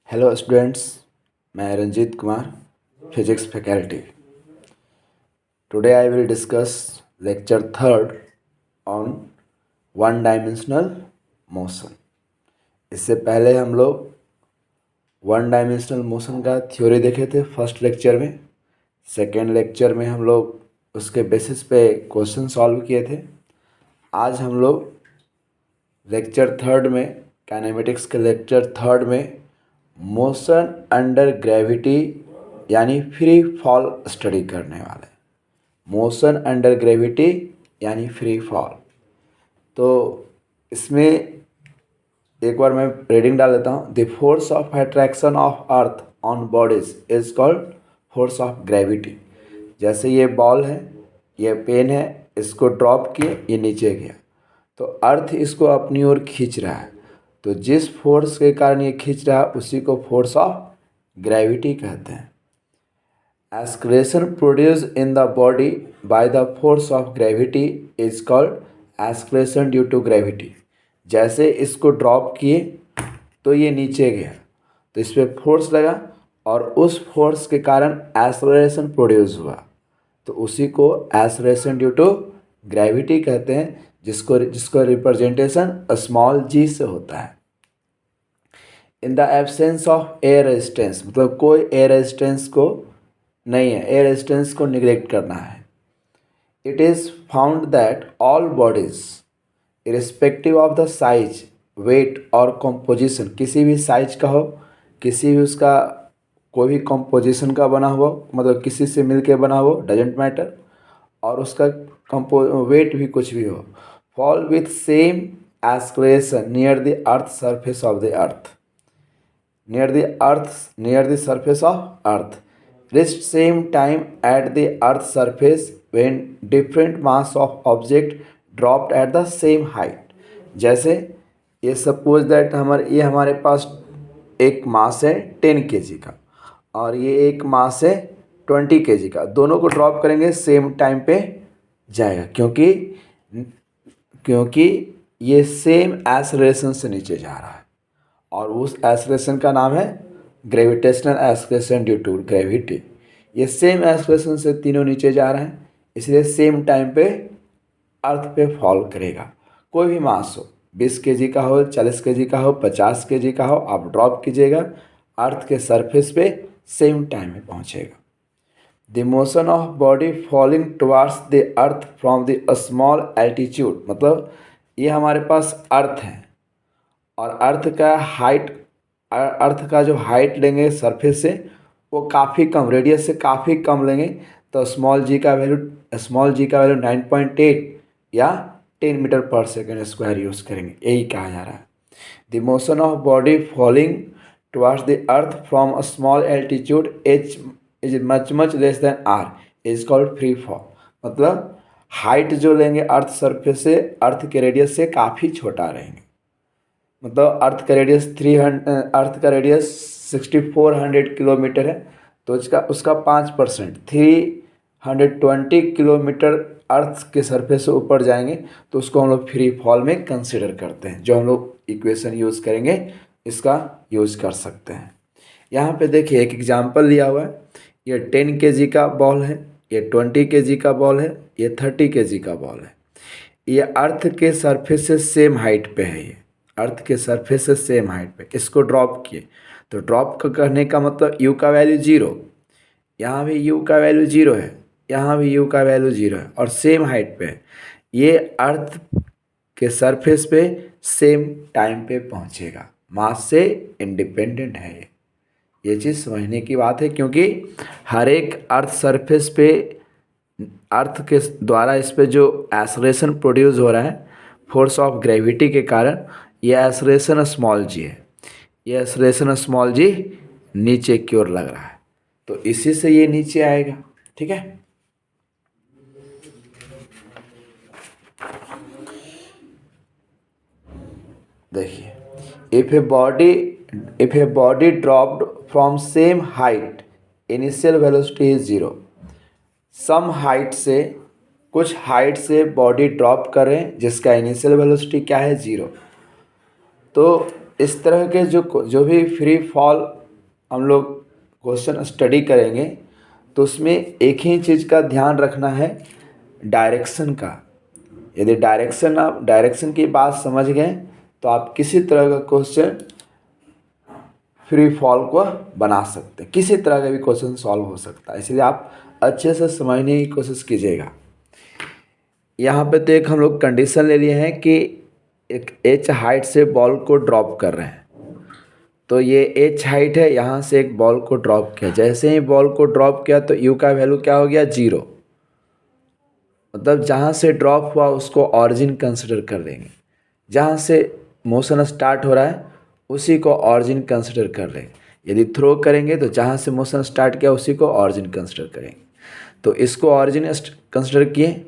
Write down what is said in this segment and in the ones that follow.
Hello students, मैं Ranjeet Kumar, physics faculty. Today I will discuss lecture third on one dimensional motion. इससे पहले हम लोग वन डायमेंशनल मोशन का थ्योरी देखे थे फर्स्ट लेक्चर में। सेकेंड लेक्चर में हम लोग उसके बेसिस पे क्वेश्चन सॉल्व किए थे। आज हम लोग लेक्चर थर्ड में, काइनेमेटिक्स के लेक्चर थर्ड में मोशन अंडर ग्रेविटी यानी फ्री फॉल स्टडी करने वाले। मोशन अंडर ग्रेविटी यानी फ्री फॉल। तो इसमें एक बार मैं रीडिंग डाल देता हूँ। The force of attraction of earth on bodies is called force of gravity. जैसे ये बॉल है, ये पेन है, इसको ड्रॉप किए, ये नीचे गया, तो अर्थ इसको अपनी ओर खींच रहा है। तो जिस फोर्स के कारण ये खींच रहा है उसी को फोर्स ऑफ ग्रेविटी कहते हैं। Acceleration produce in the body by the force of gravity is called acceleration due to gravity. जैसे इसको ड्रॉप किए तो ये नीचे गया, तो इस पर फोर्स लगा और उस फोर्स के कारण एक्सलरेशन प्रोड्यूस हुआ, तो उसी को एक्सलरेशन ड्यू टू ग्रेविटी कहते हैं, जिसको रिप्रेजेंटेशन स्मॉल जी से होता है। In the absence of air resistance, मतलब कोई एयर रेजिस्टेंस को नहीं है, एयर रेजिस्टेंस को निगलेक्ट करना है। It is found that all bodies irrespective of the size, weight और कंपोजिशन, किसी भी साइज का हो, किसी भी उसका कोई भी कंपोजिशन का बना हुआ, मतलब किसी से मिल के बना हुआ, डजेंट मैटर, और उसका वेट भी कुछ भी हो, fall with same acceleration near the earth surface of the earth, near the surface of earth, rest same time at the earth surface when different mass of object dropped at the same height। जैसे ये suppose that हमारे पास एक मास है 10 kg का और ये एक मास है 20 kg का, दोनों को ड्रॉप करेंगे सेम टाइम पे जाएगा, क्योंकि ये सेम एक्सेलरेशन से नीचे जा रहा है और उस एक्सेलरेशन का नाम है gravitational acceleration due to gravity. ये सेम एक्सेलरेशन से तीनों नीचे जा रहे हैं, इसलिए सेम टाइम पे अर्थ पे फॉल करेगा। कोई भी मास हो, 20 kg का हो, 40 kg का हो, 50 kg का हो, आप ड्रॉप कीजिएगा, अर्थ के सरफेस पे सेम टाइम में पहुंचेगा। The motion of body falling towards the earth from the small altitude, मतलब ये हमारे पास अर्थ है और अर्थ का जो हाइट लेंगे सरफेस से वो काफ़ी कम, रेडियस से काफ़ी कम लेंगे, तो स्मॉल जी का वैल्यू 9.8 या 10 मीटर पर सेकेंड स्क्वायर यूज़ करेंगे, यही कहा जा रहा है। The motion of body falling towards the earth from a small altitude is much less than R is called free fall. मतलब हाइट जो लेंगे अर्थ सरफेस से, अर्थ के रेडियस से काफ़ी छोटा रहेंगे। मतलब अर्थ का रेडियस 6400 किलोमीटर है, तो उसका 5% 320 किलोमीटर अर्थ के सरफेस से ऊपर जाएंगे, तो उसको हम लोग फ्री फॉल में कंसिडर करते हैं। जो हम लोग इक्वेशन यूज़ करेंगे इसका यूज़ कर सकते हैं। यहाँ पे देखिए एक एग्जांपल लिया हुआ है। ये 10 kg का बॉल है, ये 20 kg का बॉल है, ये 30 kg का बॉल है। ये अर्थ के सरफेस से सेम हाइट पे है, ये अर्थ के सरफेस से सेम हाइट पे, इसको ड्रॉप किए, तो ड्रॉप करने का मतलब यू का वैल्यू 0, यहाँ भी यू का वैल्यू 0 है, यहाँ भी यू का वैल्यू 0 है और सेम हाइट पे है। ये अर्थ के सरफेस पे सेम टाइम पे पहुँचेगा, मास से इंडिपेंडेंट है ये चीज़ समझने की बात है, क्योंकि हर एक अर्थ सरफेस पे अर्थ के द्वारा इस पे जो एक्सेलरेशन प्रोड्यूस हो रहा है फोर्स ऑफ ग्रेविटी के कारण, ये एक्सेलरेशन स्मॉल जी है, ये एक्सेलरेशन स्मॉल जी नीचे की ओर लग रहा है, तो इसी से ये नीचे आएगा। ठीक है, देखिए, if a body dropped from same height initial velocity is 0। Some height से, कुछ हाइट से बॉडी ड्रॉप कर रहे हैं जिसका इनिशियल वेलोसिटी क्या है 0, तो इस तरह के जो भी फ्री फॉल हम लोग क्वेश्चन स्टडी करेंगे तो उसमें एक ही चीज़ का ध्यान रखना है, डायरेक्शन का। यदि डायरेक्शन की बात समझ गए तो आप किसी तरह का क्वेश्चन फ्री फॉल को बना सकते हैं, किसी तरह का भी क्वेश्चन सॉल्व हो सकता है, इसलिए आप अच्छे से समझने की कोशिश कीजिएगा। यहाँ पे तो एक हम लोग कंडीशन ले लिए हैं कि एक h हाइट से बॉल को ड्रॉप कर रहे हैं, तो ये h हाइट है, यहाँ से एक बॉल को ड्रॉप किया, जैसे ही बॉल को ड्रॉप किया तो u का वैल्यू क्या हो गया, 0। मतलब जहाँ से ड्रॉप हुआ उसको ऑरिजिन कंसिडर कर लेंगे, जहाँ से मोशन स्टार्ट हो रहा है उसी को ऑरिजिन कंसिडर कर लेंगे। यदि थ्रो करेंगे तो जहाँ से मोशन स्टार्ट किया उसी को ऑरिजिन कंसिडर करेंगे। तो इसको ऑरिजिन कंसिडर किए,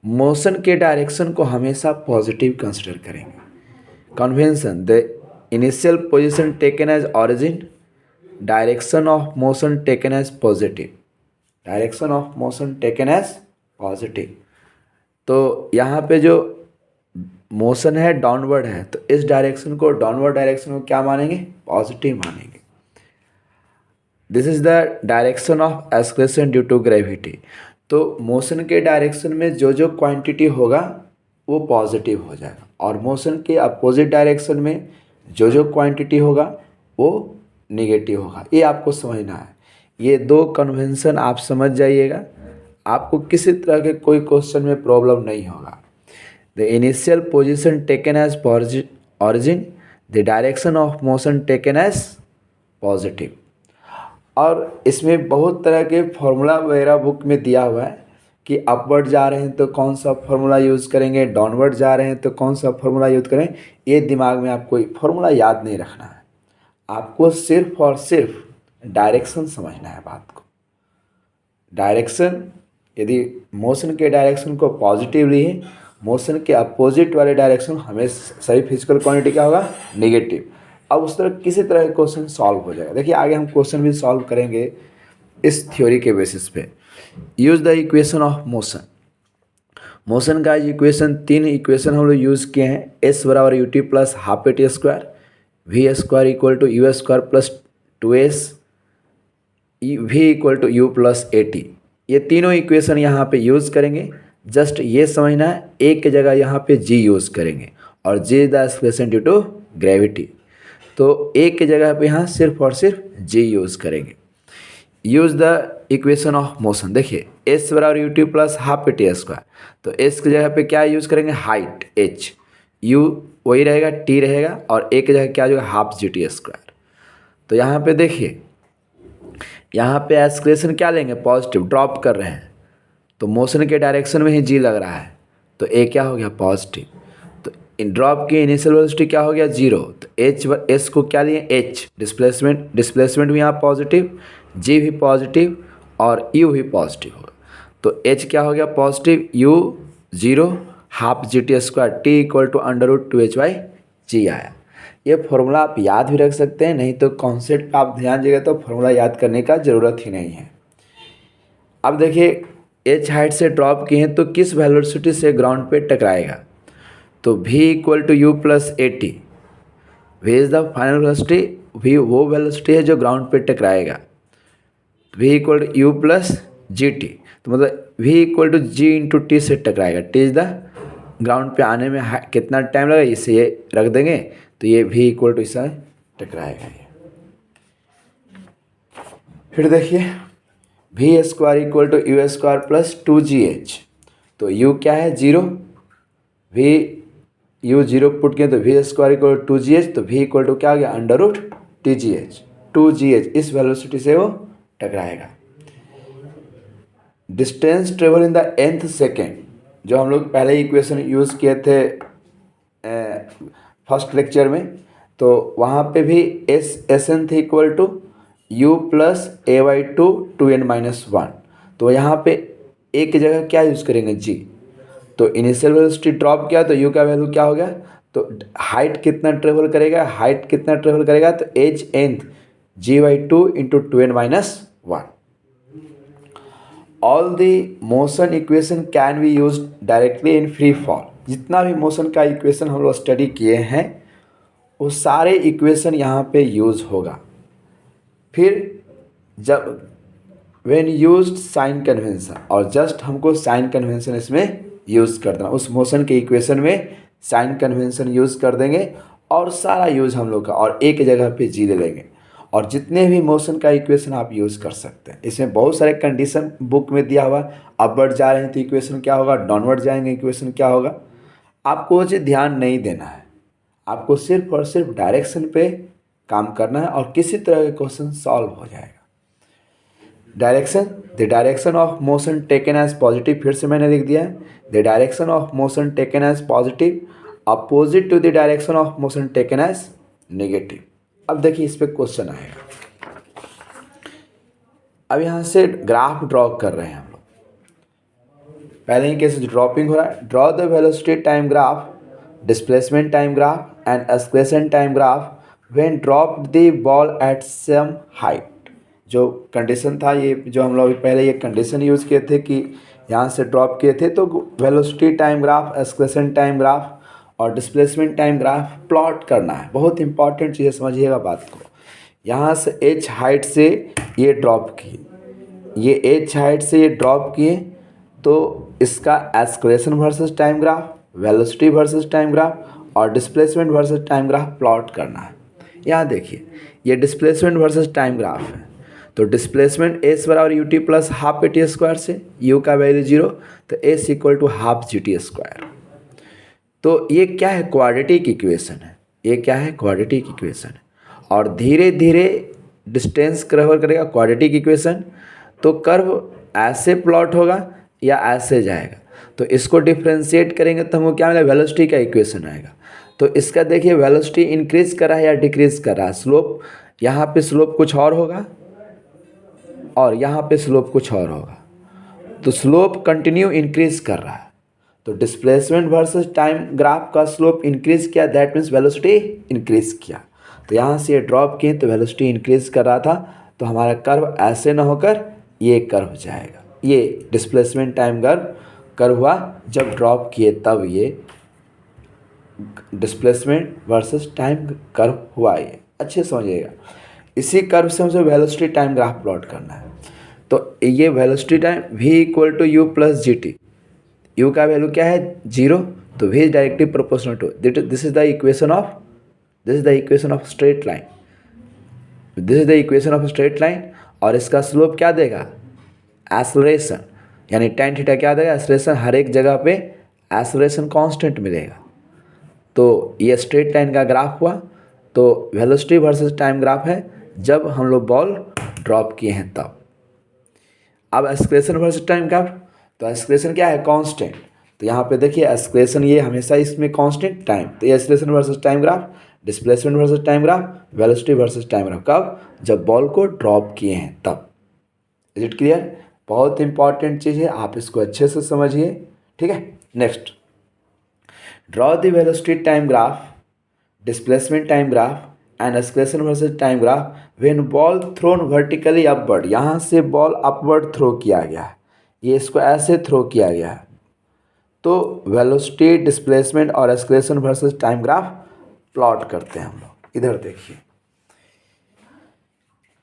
मोशन के डायरेक्शन को हमेशा पॉजिटिव कंसिडर करेंगे। Convention, the initial position taken as origin, direction of motion taken as positive, direction of motion taken as positive. तो यहाँ पे जो मोशन है डाउनवर्ड है, तो इस डायरेक्शन को, डाउनवर्ड डायरेक्शन को क्या मानेंगे, पॉजिटिव मानेंगे। This is the direction of acceleration due to gravity. तो मोशन के डायरेक्शन में जो जो क्वांटिटी होगा वो पॉजिटिव हो जाएगा, और मोशन के अपोजिट डायरेक्शन में जो जो क्वांटिटी होगा वो नेगेटिव होगा। ये आपको समझना है। ये दो कन्वेंशन आप समझ जाइएगा, आपको किसी तरह के कोई क्वेश्चन में प्रॉब्लम नहीं होगा। The initial position taken as origin, the direction of motion taken as positive. और इसमें बहुत तरह के फॉर्मूला वगैरह बुक में दिया हुआ है कि अपवर्ड जा रहे हैं तो कौन सा फॉर्मूला यूज़ करेंगे, डाउनवर्ड जा रहे हैं तो कौन सा फॉर्मूला यूज़ करें। ये दिमाग में आपको फॉर्मूला याद नहीं रखना है, आपको सिर्फ और सिर्फ डायरेक्शन समझना है बात को। डायरेक्शन, यदि मोशन के डायरेक्शन को पॉजिटिव लिए, मोशन के अपोजिट वाले डायरेक्शन हमेशा सही फिजिकल क्वांटिटी क्या होगा, नेगेटिव। अब उस तरह किसी तरह का क्वेश्चन सॉल्व हो जाएगा। देखिए आगे हम क्वेश्चन भी सॉल्व करेंगे इस थ्योरी के बेसिस पे। Use the equation of motion. Motion का इक्वेशन, 3 इक्वेशन हम लोग यूज़ किए हैं। एस बराबर u T plus half A T square, v square equal to you square plus 2s, v equal to u plus a t. ये तीनों equation यहाँ पे यूज़ करेंगे। जस्ट ये समझना है, एक की जगह यहाँ पे जी यूज़ करेंगे, और g is the acceleration due to gravity. तो एक की जगह पे यहाँ सिर्फ और सिर्फ जी यूज़ करेंगे। Use the equation of motion. देखिए एस बराबर u T plus half A T square, तो एस की जगह पे क्या यूज़ करेंगे, हाइट एच, यू वही रहेगा, टी रहेगा, और एक की जगह क्या जो है हाफ जी टी स्क्वायर। तो यहाँ पे देखिए, यहाँ पे एक्सलेशन क्या लेंगे, पॉजिटिव, ड्रॉप कर रहे हैं तो मोशन के डायरेक्शन में ही जी लग रहा है, तो ए क्या हो गया, पॉजिटिव। तो इन ड्रॉप की इनिशियल वेलोसिटी क्या हो गया, 0। तो एच, एस को क्या लिए, एच, डिस्प्लेसमेंट भी यहाँ पॉजिटिव, जी भी पॉजिटिव, और यू भी पॉजिटिव होगा। तो एच क्या हो गया, positive, u 0, half g t square, t equal to √2h/g आया। ये फॉर्मूला आप याद भी रख सकते हैं, नहीं तो कॉन्सेप्ट पे आप ध्यान दीजिएगा तो फॉर्मूला याद करने का ज़रूरत ही नहीं है। अब देखिए एच हाइट से ड्रॉप किए हैं तो किस वेलोसिटी से ग्राउंड पे टकराएगा, तो v equal to u plus a t. V is the final velocity, v वो वेलोसिटी है जो ग्राउंड पे टकराएगा। v equal to u plus g t, तो मतलब v equal to g into t से टकराएगा। टी इज द ग्राउंड पे आने में कितना टाइम लगेगा, इसे ये रख देंगे तो ये v इक्वल टू इससे टकराएगा ये। फिर देखिए v square equal to you square plus 2gh, तो u क्या है, 0, v u 0 पुट किए तो v square equal to 2gh, तो v इक्वल टू क्या आ गया, √2gh। 2gh इस वेलोसिटी से वो टकराएगा। Distance travel in the nth second, जो हम लोग पहले इक्वेशन यूज़ किए थे फर्स्ट लेक्चर में, तो वहाँ पे भी एस एन थे equal to u plus a/2 2n-1। तो यहाँ पे a की जगह क्या यूज़ करेंगे, g। तो इनिशियल वेलोसिटी ड्रॉप किया तो u का वैल्यू क्या हो गया, तो हाइट कितना ट्रेवल करेगा, तो h nth g/2 into 2n-1। All the motion equation can be use directly in free fall. जितना भी मोशन का इक्वेशन हम लोग स्टडी किए हैं वो सारे इक्वेशन यहाँ पे यूज़ होगा। फिर जब व्हेन यूज्ड साइन कन्वेंशन, और जस्ट हमको साइन कन्वेंशन इसमें यूज़ कर देना, उस मोशन के इक्वेशन में साइन कन्वेंशन यूज़ कर देंगे और सारा यूज़ हम लोग का, और एक जगह पे जी ले लेंगे। और जितने भी मोशन का इक्वेशन आप यूज़ कर सकते हैं, इसमें बहुत सारे कंडीशन बुक में दिया हुआ। अपवर्ड जा रहे हैं तो इक्वेशन क्या होगा, डाउनवर्ड जाएंगे इक्वेशन क्या होगा। आपको वो चीज़ ध्यान नहीं देना है, आपको सिर्फ और सिर्फ डायरेक्शन पे काम करना है और किसी तरह के क्वेश्चन सॉल्व हो जाएगा। Direction, the direction of motion taken as positive, फिर से मैंने लिख दिया है, the direction of motion taken as positive opposite to the direction of motion taken as negative. अब देखिए इस पे क्वेश्चन आएगा। अब यहाँ से ग्राफ ड्रॉ कर रहे हैं हम लोग। पहले ही कैसे ड्रॉपिंग हो रहा है, draw the velocity time graph, displacement time graph and acceleration time graph when dropped the ball at some height. जो कंडीशन था, ये जो हम लोग पहले ये कंडीशन यूज़ किए थे कि यहाँ से ड्रॉप किए थे, तो velocity time graph, acceleration time graph और डिस्प्लेसमेंट टाइम ग्राफ प्लॉट करना है। बहुत इंपॉर्टेंट चीज़ है, समझिएगा बात को। यहाँ से एच हाइट से ये ड्रॉप किए, ये एच हाइट से ये ड्रॉप किए, तो इसका acceleration versus time graph, velocity versus time graph और displacement versus time graph plot करना है। यहाँ देखिए ये डिस्प्लेसमेंट वर्सेस टाइम ग्राफ है, तो डिस्प्लेसमेंट एस बराबर u T plus half A T square से, यू का वैल्यू 0, तो s equal to half g t square. तो ये क्या है, क्वाड्रेटिक इक्वेशन है, ये क्या है, क्वाड्रेटिक इक्वेशन है। और धीरे धीरे डिस्टेंस कवर करेगा क्वाड्रेटिक इक्वेशन, तो कर्व ऐसे प्लॉट होगा या ऐसे जाएगा, तो इसको डिफ्रेंशिएट करेंगे तो हमको क्या मिलेगा, वेलोसिटी का इक्वेशन आएगा। तो इसका देखिए वेलोसिटी इंक्रीज कर रहा है या डिक्रीज कर रहा है, स्लोप, यहाँ पे स्लोप कुछ और होगा और यहाँ पे स्लोप कुछ और होगा, तो स्लोप कंटिन्यू इंक्रीज कर रहा है। तो डिस्प्लेसमेंट वर्सेस टाइम ग्राफ का स्लोप इंक्रीज किया, दैट मीन्स वेलोसिटी इंक्रीज किया। तो यहाँ से ये ड्रॉप किए तो वेलोसिटी इंक्रीज कर रहा था, तो हमारा कर्व ऐसे ना होकर ये कर्व जाएगा। ये डिस्प्लेसमेंट टाइम कर्व हुआ जब ड्रॉप किए, तब ये डिस्प्लेसमेंट वर्सेस टाइम कर्व हुआ। ये अच्छे समझिएगा। इसी कर्व से हमसे वेलोसिटी टाइम ग्राफ प्लॉट करना है। तो ये velocity time v equal to u plus g t, u का वैल्यू क्या है 0, तो v is directly proportional to, this is the equation of straight line, this is the equation of straight line. और इसका स्लोप क्या देगा, acceleration, यानी tan theta क्या देगा, एक्सेलरेशन, हर एक जगह पे एक्सेलरेशन कांस्टेंट मिलेगा। तो ये स्ट्रेट लाइन का ग्राफ हुआ, तो वेलोसिटी वर्सेस टाइम ग्राफ है जब हम लोग बॉल ड्रॉप किए हैं तब। अब एक्सेलरेशन वर्सेस टाइम ग्राफ, तो एक्सेलरेशन क्या है, कांस्टेंट, तो यहाँ पे देखिए एक्सेलरेशन ये हमेशा इसमें कांस्टेंट टाइम, तो ये acceleration versus time graph, displacement versus time graph, velocity versus time graph, कब, जब बॉल को ड्रॉप किए हैं तब। Is it clear? बहुत इंपॉर्टेंट चीज़ है, आप इसको अच्छे से समझिए, ठीक है। Next, draw the velocity time graph, displacement time graph and acceleration versus time graph when ball throne vertically upward. यहाँ से बॉल अपवर्ड थ्रो किया गया है, ये इसको ऐसे थ्रो किया गया है, तो वेलोसिटी, डिस्प्लेसमेंट और acceleration versus time graph plot करते हैं हम लोग। इधर देखिए,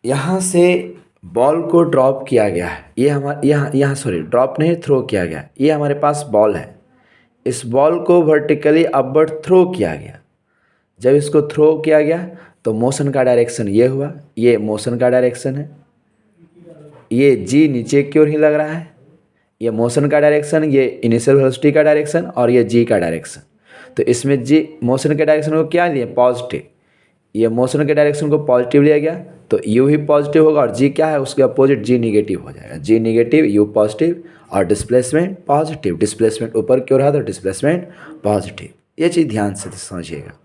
यहाँ से बॉल को ड्रॉप किया गया है, ये हमारा यहाँ सॉरी ड्रॉप नहीं, थ्रो किया गया, ये हमारे पास बॉल है, इस बॉल को वर्टिकली अपवर्ड थ्रो किया गया। जब इसको थ्रो किया गया तो मोशन का डायरेक्शन ये हुआ, ये मोशन का डायरेक्शन है, ये जी नीचे की ओर ही लग रहा है, ये मोशन का डायरेक्शन, ये इनिशियल वेलोसिटी का डायरेक्शन और ये जी का डायरेक्शन। तो इसमें जी मोशन के डायरेक्शन को क्या लिया, पॉजिटिव, ये मोशन के डायरेक्शन को पॉजिटिव लिया गया, तो यू ही पॉजिटिव होगा, और जी क्या है उसके अपोजिट जी निगेटिव हो जाएगा, जी निगेटिव यू पॉजिटिव, और डिस्प्लेसमेंट पॉजिटिव, डिस्प्लेसमेंट ऊपर की ओर है तो डिस्प्लेसमेंट पॉजिटिव। ये चीज़ ध्यान से समझिएगा।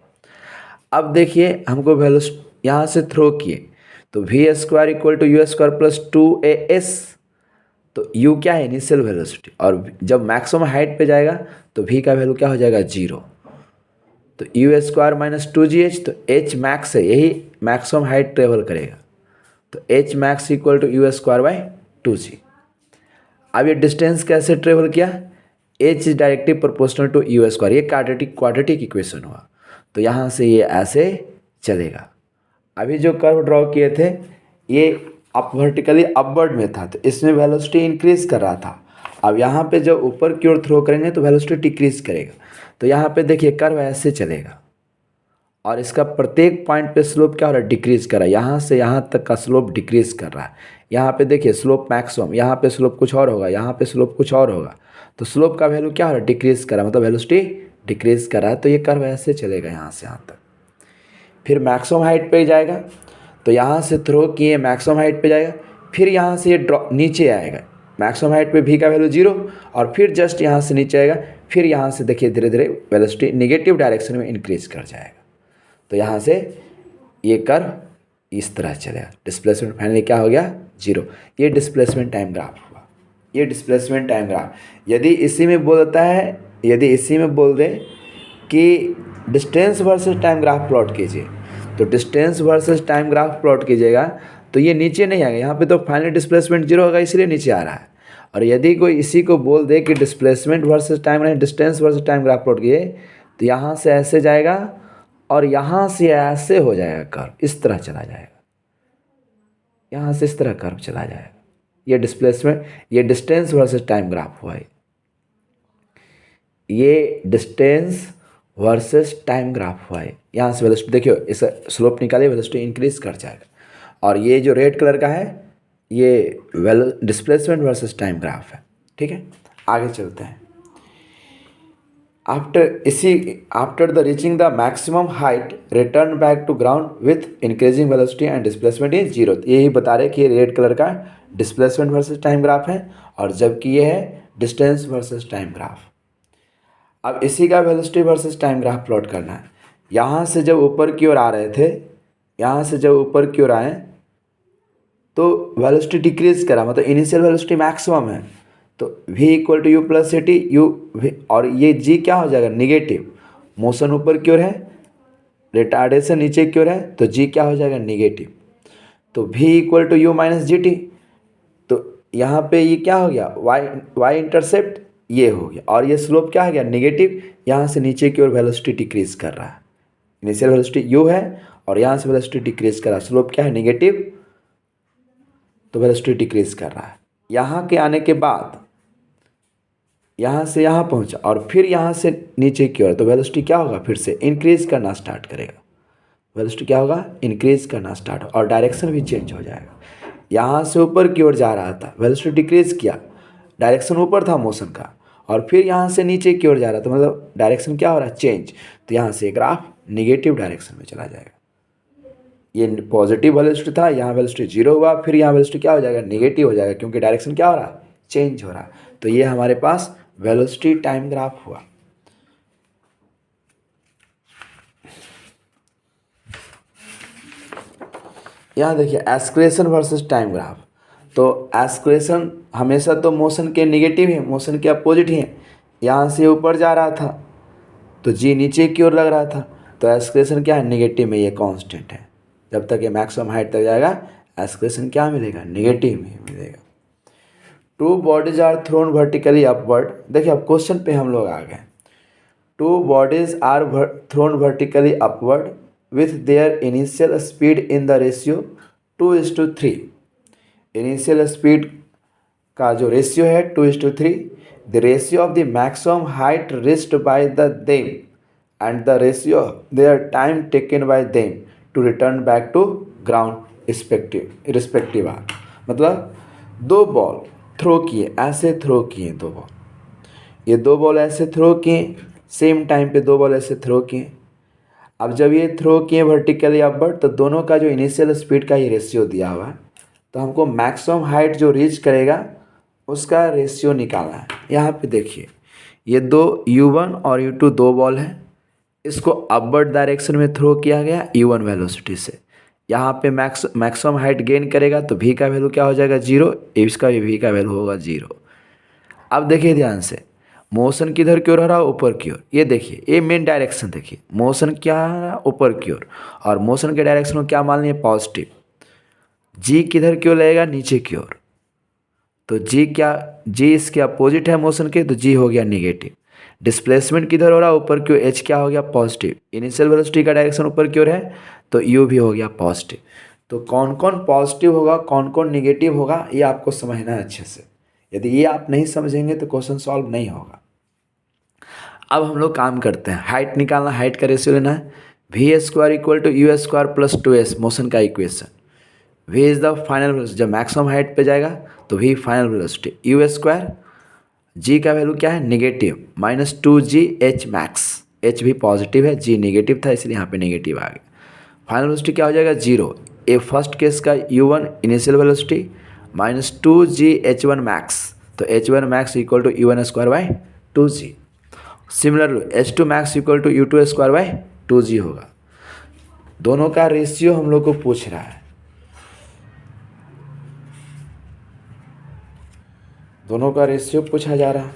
अब देखिए हमको वेलोसिटी यहाँ से थ्रो किए, तो v square equal to you square plus 2as, तो u क्या है, इनिशियल वेलोसिटी, और जब मैक्सिमम हाइट पे जाएगा तो v का वैल्यू क्या हो जाएगा 0, तो यू स्क्वायर माइनस 2gh, तो h मैक्स है, यही मैक्सिमम हाइट ट्रेवल करेगा, तो h max equal to you square by 2g। अब ये डिस्टेंस कैसे ट्रेवल किया, h is directly proportional to you square, ये क्वाड्रेटिक इक्वेशन हुआ। तो यहाँ से ये ऐसे चलेगा। अभी जो कर्व ड्रॉ किए थे ये अप वर्टिकली अपवर्ड में था, तो इसमें वेलोसिटी इंक्रीज कर रहा था। अब यहाँ पे जब ऊपर की ओर थ्रो करेंगे तो वेलोसिटी डिक्रीज करेगा। तो यहाँ पे देखिए कर्व ऐसे चलेगा और इसका प्रत्येक पॉइंट पे स्लोप क्या हो रहा है, डिक्रीज कर रहा है। यहाँ से यहाँ तक का स्लोप डिक्रीज कर रहा है। यहाँ पे देखिए स्लोप मैक्सिमम, यहाँ पे स्लोप कुछ और होगा, यहाँ पे स्लोप कुछ और होगा। तो स्लोप का वैल्यू क्या हो रहा है, डिक्रीज कर रहा है, मतलब वेलोसिटी डिक्रीज कर रहा है। तो ये कर्व ऐसे चलेगा यहाँ से यहाँ तक, फिर मैक्सिमम हाइट पे जाएगा। तो यहाँ से थ्रो किए मैक्सिमम हाइट पे जाएगा, फिर यहाँ से ये ड्रॉप नीचे आएगा, मैक्सिमम हाइट पे भी का वैल्यू 0, और फिर जस्ट यहाँ से नीचे आएगा। फिर यहाँ से देखिए धीरे धीरे वेलोसिटी निगेटिव डायरेक्शन में इंक्रीज कर जाएगा। तो यहाँ से ये कर्व इस तरह चलेगा। डिस्प्लेसमेंट फाइनली क्या हो गया, 0। ये डिस्प्लेसमेंट टाइम ग्राफ हुआ, ये डिस्प्लेसमेंट टाइम ग्राफ। यदि इसी में बोल दें कि distance versus time graph plot कीजिए, तो distance versus time graph plot कीजिएगा तो ये नीचे नहीं आएगा। यहाँ पे तो फाइनल डिस्प्लेसमेंट 0 होगा, इसलिए नीचे आ रहा है। और यदि कोई इसी को बोल दे कि displacement versus time distance versus time graph plot कीजिए, तो यहाँ से ऐसे जाएगा और यहाँ से ऐसे हो जाएगा कर्व, इस तरह चला जाएगा, यहाँ से इस तरह कर्व चला जाएगा। ये डिस्प्लेसमेंट, ये डिस्टेंस वर्सेस टाइम ग्राफ हुआ है। ये डिस्टेंस वर्सेस टाइम ग्राफ हुआ है। यहाँ से वेलोसिटी देखियो, इस स्लोप निकालिए, वेलोसिटी इंक्रीज कर जाएगा। और ये जो रेड कलर का है ये डिस्प्लेसमेंट वर्सेस टाइम ग्राफ है। ठीक है, आगे चलते हैं। After the reaching the maximum height return back to ground with increasing velocity and displacement is 0। यही बता रहे कि ये रेड कलर का डिस्प्लेसमेंट वर्सेस टाइम ग्राफ है, और जबकि ये है डिस्टेंस वर्सेस टाइम ग्राफ। अब इसी का velocity versus time graph plot करना है। यहाँ से जब ऊपर की ओर आ रहे थे, यहाँ से जब ऊपर की ओर आए तो वेलोसिटी डिक्रीज करा, मतलब इनिशियल वेलोसिटी मैक्सिमम है। तो v equal to u plus c t u, और ये g क्या हो जाएगा, निगेटिव। मोशन ऊपर की ओर है, रिटार्डेशन नीचे की ओर है, तो g क्या हो जाएगा, निगेटिव। तो v equal to u minus g t. तो यहाँ पे ये क्या हो गया, y इंटरसेप्ट ये हो गया, और ये स्लोप क्या हो गया, निगेटिव। यहाँ से नीचे की ओर वेलोसिटी डिक्रीज कर रहा है। इनिशियल वेलोसिटी u है और यहाँ से वेलोसिटी डिक्रीज कर रहा है, स्लोप क्या है, निगेटिव, तो वेलोसिटी डिक्रीज कर रहा है। यहाँ के आने के बाद यहाँ से यहाँ पहुँचा और फिर यहाँ से नीचे की ओर, तो वेलोसिटी क्या होगा, फिर से इंक्रीज करना स्टार्ट करेगा। वेलोसिटी क्या होगा, इंक्रीज करना स्टार्ट, और डायरेक्शन भी चेंज हो जाएगा। यहाँ से ऊपर की ओर जा रहा था, वेलोसिटी डिक्रीज किया, डायरेक्शन ऊपर था मोशन का, और फिर यहाँ से नीचे की ओर जा रहा था, मतलब डायरेक्शन क्या हो रहा है, चेंज। तो यहाँ से ग्राफ निगेटिव डायरेक्शन में चला जाएगा। ये पॉजिटिव वेलोसिटी था, यहाँ वेलोसिटी 0 हुआ, फिर यहाँ वेलोसिटी क्या हो जाएगा, निगेटिव हो जाएगा, क्योंकि डायरेक्शन क्या हो रहा है, चेंज हो रहा है। तो ये हमारे पास वेलोसिटी टाइम ग्राफ हुआ। यहाँ देखिए एस्केलेशन वर्सेस टाइम ग्राफ। तो एस्केलेशन हमेशा तो मोशन के निगेटिव है, मोशन के अपोजिट है। यहाँ से ऊपर जा रहा था तो जी नीचे की ओर लग रहा था, तो एस्केलेशन क्या है, निगेटिव में, ये कांस्टेंट है। जब तक ये मैक्सिमम हाइट तक जाएगा एस्केलेशन क्या मिलेगा, निगेटिव में मिलेगा। Two bodies are thrown vertically upward. देखिए अब क्वेश्चन पे हम लोग आ गए। Two bodies are thrown vertically upward with their initial speed in the ratio 2:3। Initial speed का जो रेशियो है 2:3, the ratio of the maximum height reached by the them and the ratio their time taken by them to return back to ground respective are. मतलब दो ball throw किए, ऐसे throw किए दो ball, ये दो बॉल ऐसे थ्रो किए, सेम टाइम पे दो बॉल ऐसे थ्रो किए। अब जब ये थ्रो किए वर्टिकली अपवर्ड, तो दोनों का जो इनिशियल स्पीड का ये रेशियो दिया हुआ है, तो हमको मैक्सिमम हाइट जो रीच करेगा उसका रेशियो निकालना है। यहाँ पे देखिए ये दो u1 और u2 दो बॉल है, इसको अपवर्ड डायरेक्शन में थ्रो किया गया u1 वेलोसिटी से। यहाँ पे मैक्सिमम हाइट गेन करेगा तो v का वैल्यू क्या हो जाएगा, 0, इसका भी v का वैल्यू होगा 0। अब देखिए ध्यान से, मोशन किधर की ओर हो रहा है, ऊपर की ओर। ये देखिए ये मेन डायरेक्शन, देखिए मोशन क्या है, ऊपर की ओर, और मोशन के डायरेक्शन को क्या मान लिए, पॉजिटिव। जी किधर की ओर लगेगा, नीचे की ओर, तो जी क्या, जी इसके अपोजिट है मोशन के, तो जी हो गया निगेटिव। डिस्प्लेसमेंट किधर हो रहा है, ऊपर की ओर, एच क्या हो गया पॉजिटिव, इनिशियल वेलोसिटी का डायरेक्शन ऊपर की ओर है तो यू भी हो गया पॉजिटिव। तो कौन कौन पॉजिटिव होगा कौन कौन निगेटिव होगा ये आपको समझना है अच्छे से। यदि ये आप नहीं समझेंगे तो क्वेश्चन सॉल्व नहीं होगा। अब हम लोग काम करते हैं, हाइट निकालना, हाइट का रेशियो लेना है। We square equal to you square plus 2s motion का equation. V is the final velocity, जब मैक्सिमम हाइट पे जाएगा तो V final velocity, U square, G का वैल्यू क्या है negative, -2g h max, h भी पॉजिटिव है, g नेगेटिव था इसलिए यहाँ पे नेगेटिव आ गया। फाइनल वेलोसिटी क्या हो जाएगा 0, ए फर्स्ट केस का u1 initial velocity -2g h1 max, तो h1 max equal to u1 square by 2g। Similar h2 max equal to u2 square by 2g होगा। दोनों का रेशियो हम लोग को पूछ रहा है, दोनों का रेशियो पूछा जा रहा है।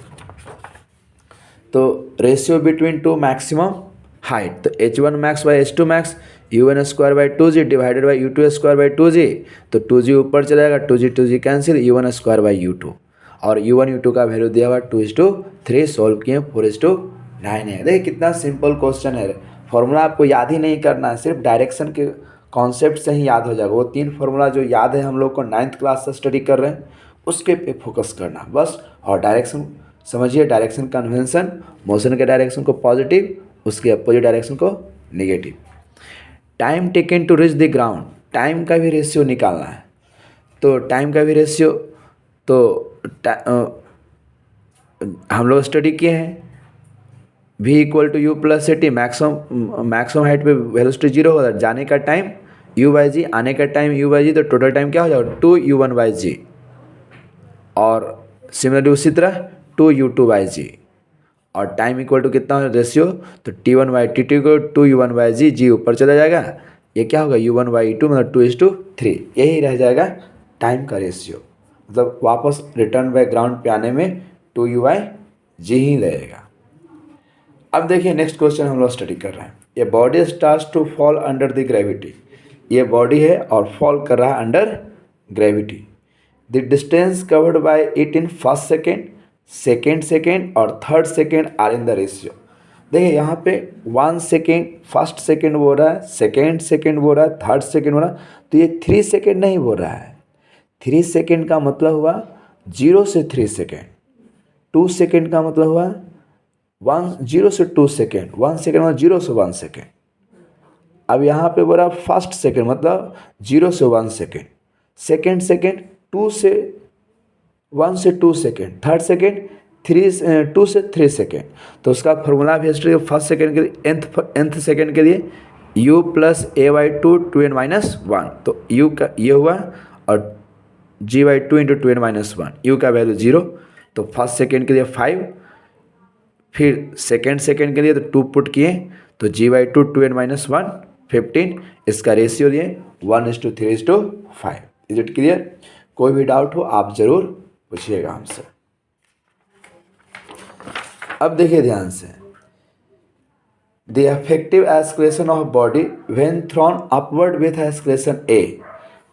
तो ratio between two maximum height, तो h1 max by h2 max u1 square by 2g divided by u2 square by 2g, तो 2g ऊपर चला जाएगा, 2g cancel, u1 square by u2, और u1 u2 का वैल्यू दिया हुआ 2:3, सोल्व किए 4:9 है। देखिए कितना सिंपल क्वेश्चन है, फॉर्मूला आपको याद ही नहीं करना है, सिर्फ डायरेक्शन के कॉन्सेप्ट से ही याद हो जाएगा। वो 3 फार्मूला जो याद है हम लोग को 9th क्लास से स्टडी कर रहे हैं उसके पे फोकस करना बस। और डायरेक्शन समझिए, डायरेक्शन कन्वेंशन, मोशन के डायरेक्शन को पॉजिटिव, उसके अपोजिट डायरेक्शन को negative. Time taken to reach the ground, time का भी रेशियो निकालना है। तो टाइम का भी रेशियो तो हम लोग स्टडी किए हैं, v equal to u plus t, maximum height पे वेलोसिटी 0 होगा, जाने का टाइम u बाई जी, आने का टाइम u बाई जी, तो टोटल टाइम क्या हो जाएगा 2u1 बाई जी, और सिमिलरली उसी तरह 2u2 बाई जी, और टाइम इक्वल टू कितना रेशियो, तो t1 बाई t2 को 2u1 बाई जी, जी ऊपर चला जाएगा, ये क्या होगा u1 बाई e2 मतलब 2:3, यही रह जाएगा टाइम का रेशियो। मतलब वापस रिटर्न बैकग्राउंड पे आने में 2u बाई जी ही रहेगा। अब देखिए नेक्स्ट क्वेश्चन हम लोग स्टडी कर रहे हैं, ये body starts to fall under the gravity, ये बॉडी है और फॉल कर रहा है under gravity. The distance covered by it in first second, second second और third second are in the ratio. देखिए यहाँ पे 1 सेकेंड, फर्स्ट सेकेंड बोल रहा है, सेकेंड सेकेंड बोल रहा है, थर्ड सेकेंड बोल रहा है, तो ये 3 सेकेंड नहीं बोल रहा है। 3 सेकेंड का मतलब हुआ 0 से 3 सेकेंड, 2 सेकेंड का मतलब हुआ 0 से 2 सेकेंड, 1 सेकेंड मतलब 0 से 1 सेकेंड। अब यहाँ पे बोला फर्स्ट सेकेंड मतलब 0 से 1 सेकेंड, सेकेंड सेकेंड 2 से 1 से 2 सेकेंड, थर्ड सेकेंड 2 से 3 सेकेंड। तो उसका फॉर्मूला भी हिस्ट्री, फर्स्ट सेकेंड के लिए nth सेकेंड के लिए u plus a by 2 2n-1, तो u का ये हुआ, और g by 2 into 2n-1, u का वैल्यू 0, तो फर्स्ट सेकेंड के लिए 5, फिर सेकेंड सेकेंड के लिए तो 2 पुट किए, तो g बाई 2 2n-1 15, इसका रेशियो लिए 1:3:5। Is it clear? कोई भी डाउट हो आप जरूर पूछिएगा हमसे। अब देखिए ध्यान से, the effective acceleration of body when throne upward with acceleration a,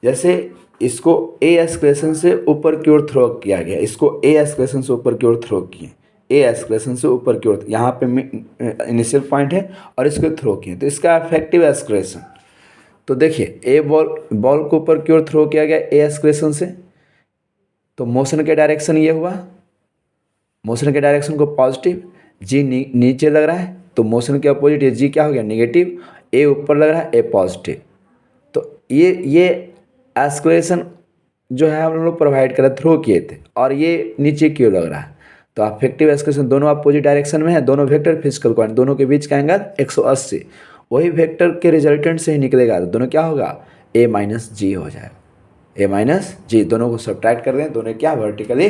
जैसे इसको a एक्सेलरेशन से ऊपर की ओर थ्रो किया गया, इसको a एक्सेलरेशन से ऊपर की ओर थ्रो किए, a एक्सेलरेशन से ऊपर की ओर, यहाँ पे इनिशियल पॉइंट है और इसको थ्रो किए, तो इसका इफेक्टिव एक्सेलरेशन, तो देखिए ए बॉल को ऊपर की ओर थ्रो किया गया ए एक्सेलरेशन से, तो मोशन के डायरेक्शन ये हुआ, मोशन के डायरेक्शन को पॉजिटिव, जी नीचे लग रहा है तो मोशन के अपोजिट ये जी क्या हो गया नेगेटिव, ए ऊपर लग रहा है ए पॉजिटिव, तो ये एक्सेलरेशन जो है हम लोग प्रोवाइड करा थ्रो किए थे, और ये नीचे की ओर लग रहा है, तो इफेक्टिव एक्सेलरेशन दोनों अपोजिट डायरेक्शन में है, दोनों वेक्टर फिजिकल क्वांटिटी, दोनों के बीच का एंगल 180, वही वेक्टर के रिजल्टेंट से ही निकलेगा, तो दोनों क्या होगा a माइनस जी हो जाएगा, a माइनस जी, दोनों को सब्ट्रैक्ट कर दें, दोनों क्या वर्टिकली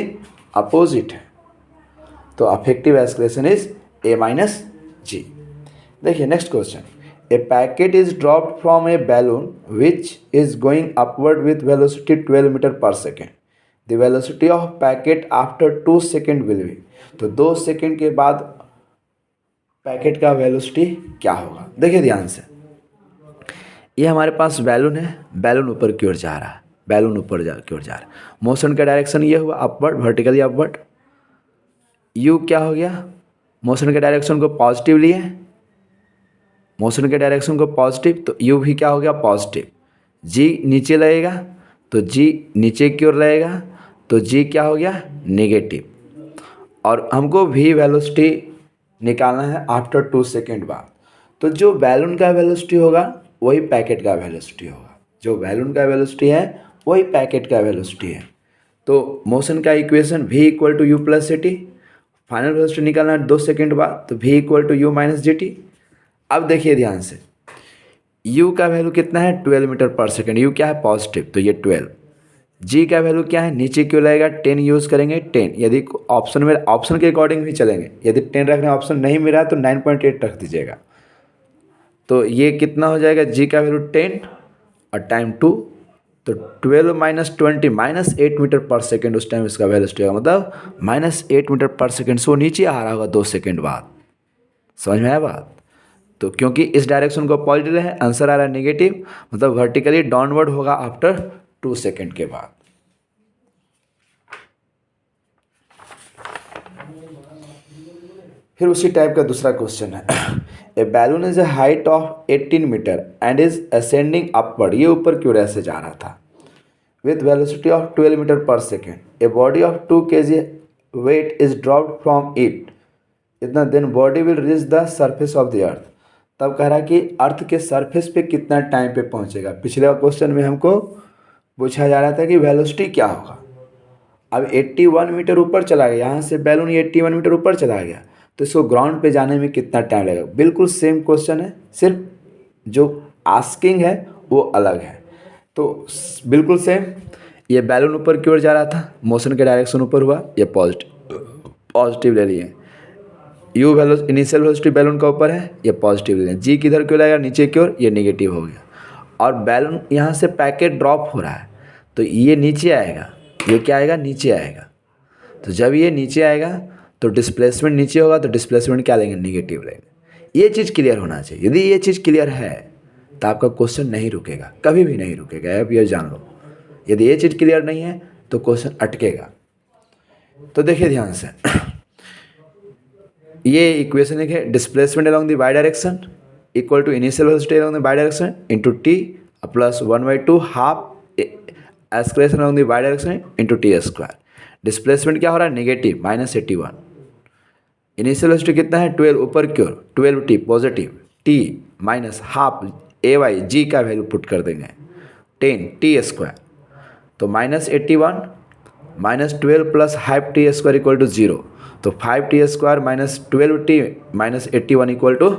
अपोजिट है, तो effective acceleration is a minus g. देखिए next question, a packet is dropped from a balloon which is going upward with velocity 12 metre पर second, the velocity of packet after 2 second will be, तो 2 second के बाद packet का velocity क्या होगा। देखिए ध्यान से, ये हमारे पास बैलून है, बैलून ऊपर की ओर जा रहा है, बैलून ऊपर की ओर जा रहा है, मोशन का डायरेक्शन ये हुआ अपवर्ड, वर्टिकली अपवर्ड, यू क्या हो गया मोशन के डायरेक्शन को पॉजिटिव लिए, मोशन के डायरेक्शन को पॉजिटिव, तो यू भी क्या हो गया पॉजिटिव। जी नीचे लगेगा तो जी नीचे की ओर लगेगा तो जी क्या हो गया नेगेटिव। और हमको भी वेलोसिटी निकालना है आफ्टर 2 सेकेंड बाद। तो जो बैलून का वेलोसिटी होगा वही पैकेट का वेलोसिटी होगा, जो बैलून का वेलोसिटी है वही पैकेट का वेलोसिटी है। तो मोशन का equation v equal to u plus g t, final velocity निकालना है 2 सेकेंड बाद, तो v equal to u minus g t. अब देखिए ध्यान से, u का वैल्यू कितना है 12 मीटर पर सेकेंड, u क्या है पॉजिटिव तो ये 12। g का वैल्यू क्या है नीचे क्यों लगेगा 10 यूज़ करेंगे 10, यदि ऑप्शन में ऑप्शन के अकॉर्डिंग भी चलेंगे, यदि 10 रखना ऑप्शन नहीं मिला तो 9.8 रख दीजिएगा। तो ये कितना हो जाएगा g का वैल्यू 10 और टाइम 2, तो 12 माइनस 20 माइनस 8 मीटर पर सेकेंड उस टाइम इसका वेलोसिटी होगा, मतलब माइनस 8 मीटर पर सेकेंड से वो नीचे आ रहा होगा 2 सेकेंड बाद। समझ में आया बात? तो क्योंकि इस डायरेक्शन को पॉजिटिव है, आंसर आ रहा है नेगेटिव, मतलब वर्टिकली डाउनवर्ड होगा आफ्टर 2 सेकेंड के बाद। फिर उसी टाइप का दूसरा क्वेश्चन है, a balloon is a height of 18 metre and is ascending upward, ये ऊपर की ओर ऐसे जा रहा था with velocity of 12 मीटर पर second, a body of 2 kg weight is dropped from it, इतना then body will reach the surface of the earth. तब कह रहा है कि अर्थ के सरफेस पे कितना टाइम पे पहुंचेगा। पिछले क्वेश्चन में हमको पूछा जा रहा था कि वेलोसिटी क्या होगा। अब 81 मीटर ऊपर चला गया, यहाँ से बैलून 81 मीटर ऊपर चला गया, तो इसको ग्राउंड पे जाने में कितना टाइम लगेगा। बिल्कुल सेम क्वेश्चन है, सिर्फ जो आस्किंग है वो अलग है। तो बिल्कुल सेम, ये बैलून ऊपर की ओर जा रहा था, मोशन के डायरेक्शन ऊपर हुआ, ये पॉजिटिव ले लिए। यू इनिशियल वेलोसिटी बैलून का ऊपर है, ये पॉजिटिव ले लिए। जी किधर क्यों लगेगा नीचे की ओर, ये नेगेटिव हो गया। और बैलून यहाँ से पैकेट ड्रॉप हो रहा है तो ये नीचे आएगा, ये क्या आएगा नीचे आएगा। तो जब ये नीचे आएगा तो डिस्प्लेसमेंट नीचे होगा, तो डिस्प्लेसमेंट क्या लेंगे नेगेटिव लेंगे। ये चीज़ क्लियर होना चाहिए। यदि ये चीज़ क्लियर है तो आपका क्वेश्चन नहीं रुकेगा, कभी भी नहीं रुकेगा, अब ये जान लो। यदि ये चीज़ क्लियर नहीं है तो क्वेश्चन अटकेगा। तो देखिए ध्यान से, ये इक्वेशन लिखे, displacement along the y direction equal to initial velocity along the y direction into t plus 1/2 half acceleration along the y direction into t square. Displacement क्या हो रहा है नेगेटिव -81। इनिशियल वेलोसिटी कितना है 12 ऊपर की ओर, 12t positive, t minus half a y g का वैल्यू पुट कर देंगे 10 टी स्क्वायर, तो -81 -12 plus half t square equal to 0, तो 5t square minus 12t minus 81 equal to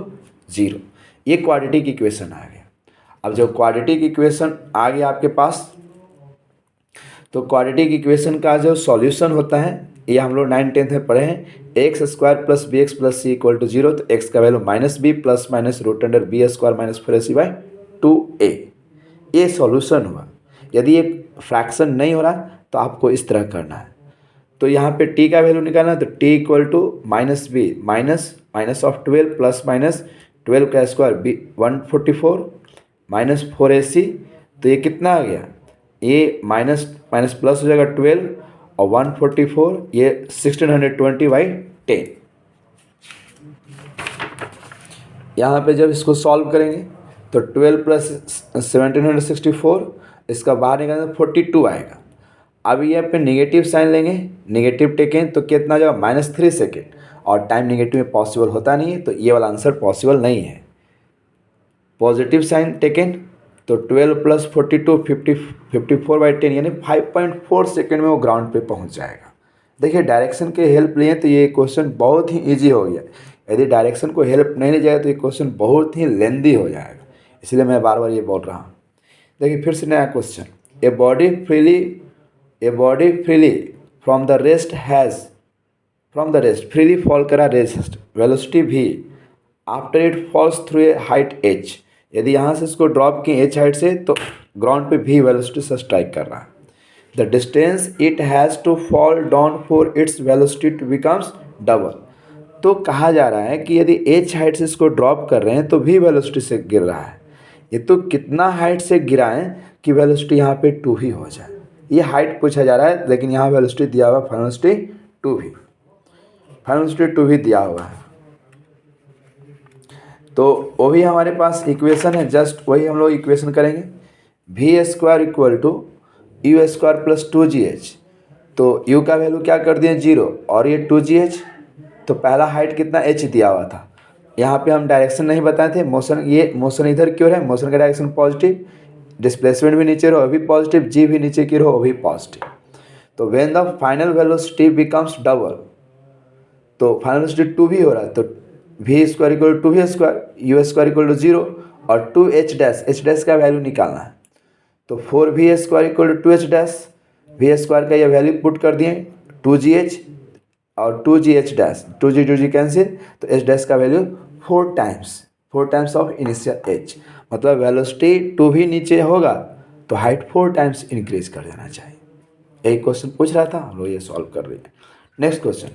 0। ये क्वाड्रेटिक इक्वेशन आ गया। अब जब क्वाड्रेटिक इक्वेशन आ गया आपके पास, तो क्वाड्रेटिक इक्वेशन का जो सॉल्यूशन होता है ये हम लोग 9-10 में पढ़े हैं, x square plus b x plus c equal to 0, तो एक्स का value -b plus minus root under b square minus 4ac/2a। ये सॉल्यूशन हुआ। यदि ये फ्रैक्शन नहीं हो रहा तो आपको इस तरह करना है। तो यहाँ पे t का वैल्यू निकालना है, तो t equal to -b minus of 12 plus minus 12 का स्क्वायर b 144 माइनस 4ac, तो ये कितना आ गया, ये माइनस माइनस प्लस हो जाएगा 12 और 144, ये 1620/10। यहाँ पे जब इसको सॉल्व करेंगे तो 12 प्लस 1764, इसका बाहर निकालेंगे 42 आएगा। अब ये पे नेगेटिव साइन लेंगे, नेगेटिव टेकें तो कितना जाएगा -3 सेकेंड, और टाइम नेगेटिव में पॉसिबल होता नहीं है, तो ये वाला आंसर पॉसिबल नहीं है। पॉजिटिव साइन टेकन तो 12 प्लस 42 54/10, यानी 5.4 सेकेंड में वो ग्राउंड पे पहुंच जाएगा। देखिए डायरेक्शन के हेल्प लिए तो ये क्वेश्चन बहुत ही इजी हो गया। यदि डायरेक्शन को हेल्प नहीं ली जाए तो ये क्वेश्चन बहुत ही लेंदी हो जाएगा, इसलिए मैं बार बार ये बोल रहा हूँ। देखिए फिर से नया question, a body freely from the rest freely fall करा rest velocity v after it falls through a height h। यदि यहाँ से इसको ड्रॉप किए h हाइट से तो ग्राउंड पे v वेलोसिटी से स्ट्राइक कर रहा है। The distance it has to fall down for its velocity to becomes double. तो कहा जा रहा है कि यदि h हाइट से इसको ड्रॉप कर रहे हैं तो v वेलोसिटी से गिर रहा है, ये तो कितना हाइट से गिराएं कि वेलोसिटी यहाँ पे 2v हो जाए। ये हाइट पूछा जा रहा है, लेकिन यहाँ वेलोसिटी दिया हुआ फाइनल वेलोसिटी 2v दिया हुआ है। तो वो भी हमारे पास इक्वेशन है, जस्ट वही हम लोग इक्वेशन करेंगे। V square equal to you square plus 2gh। तो u का वैल्यू क्या कर दिए 0 और ये 2gh। तो पहला हाइट कितना h दिया हुआ था। यहाँ पे हम डायरेक्शन नहीं बताए थे, मोशन, ये मोशन इधर की ओर है, मोशन का डायरेक्शन पॉजिटिव, डिस्प्लेसमेंट भी नीचे रहो वो भी पॉजिटिव, जी भी नीचे की रहो वो भी पॉजिटिव। तो when the final velocity becomes double, तो फाइनल वेलोसिटी 2v हो रहा है, तो v square equal to v square, u square equal to 0 और 2h का वैल्यू निकालना है। तो 4v square equal to 2h, v square का ये वैल्यू पुट कर दिए 2gh और 2gh, 2g कैंसिल, तो h का value 4 times of initial h। मतलब वेलोसिटी 2v नीचे होगा तो हाइट 4 टाइम्स इंक्रीज कर देना चाहिए। यही क्वेश्चन पूछ रहा था, हम लोग ये सॉल्व कर रहे हैं। Next question,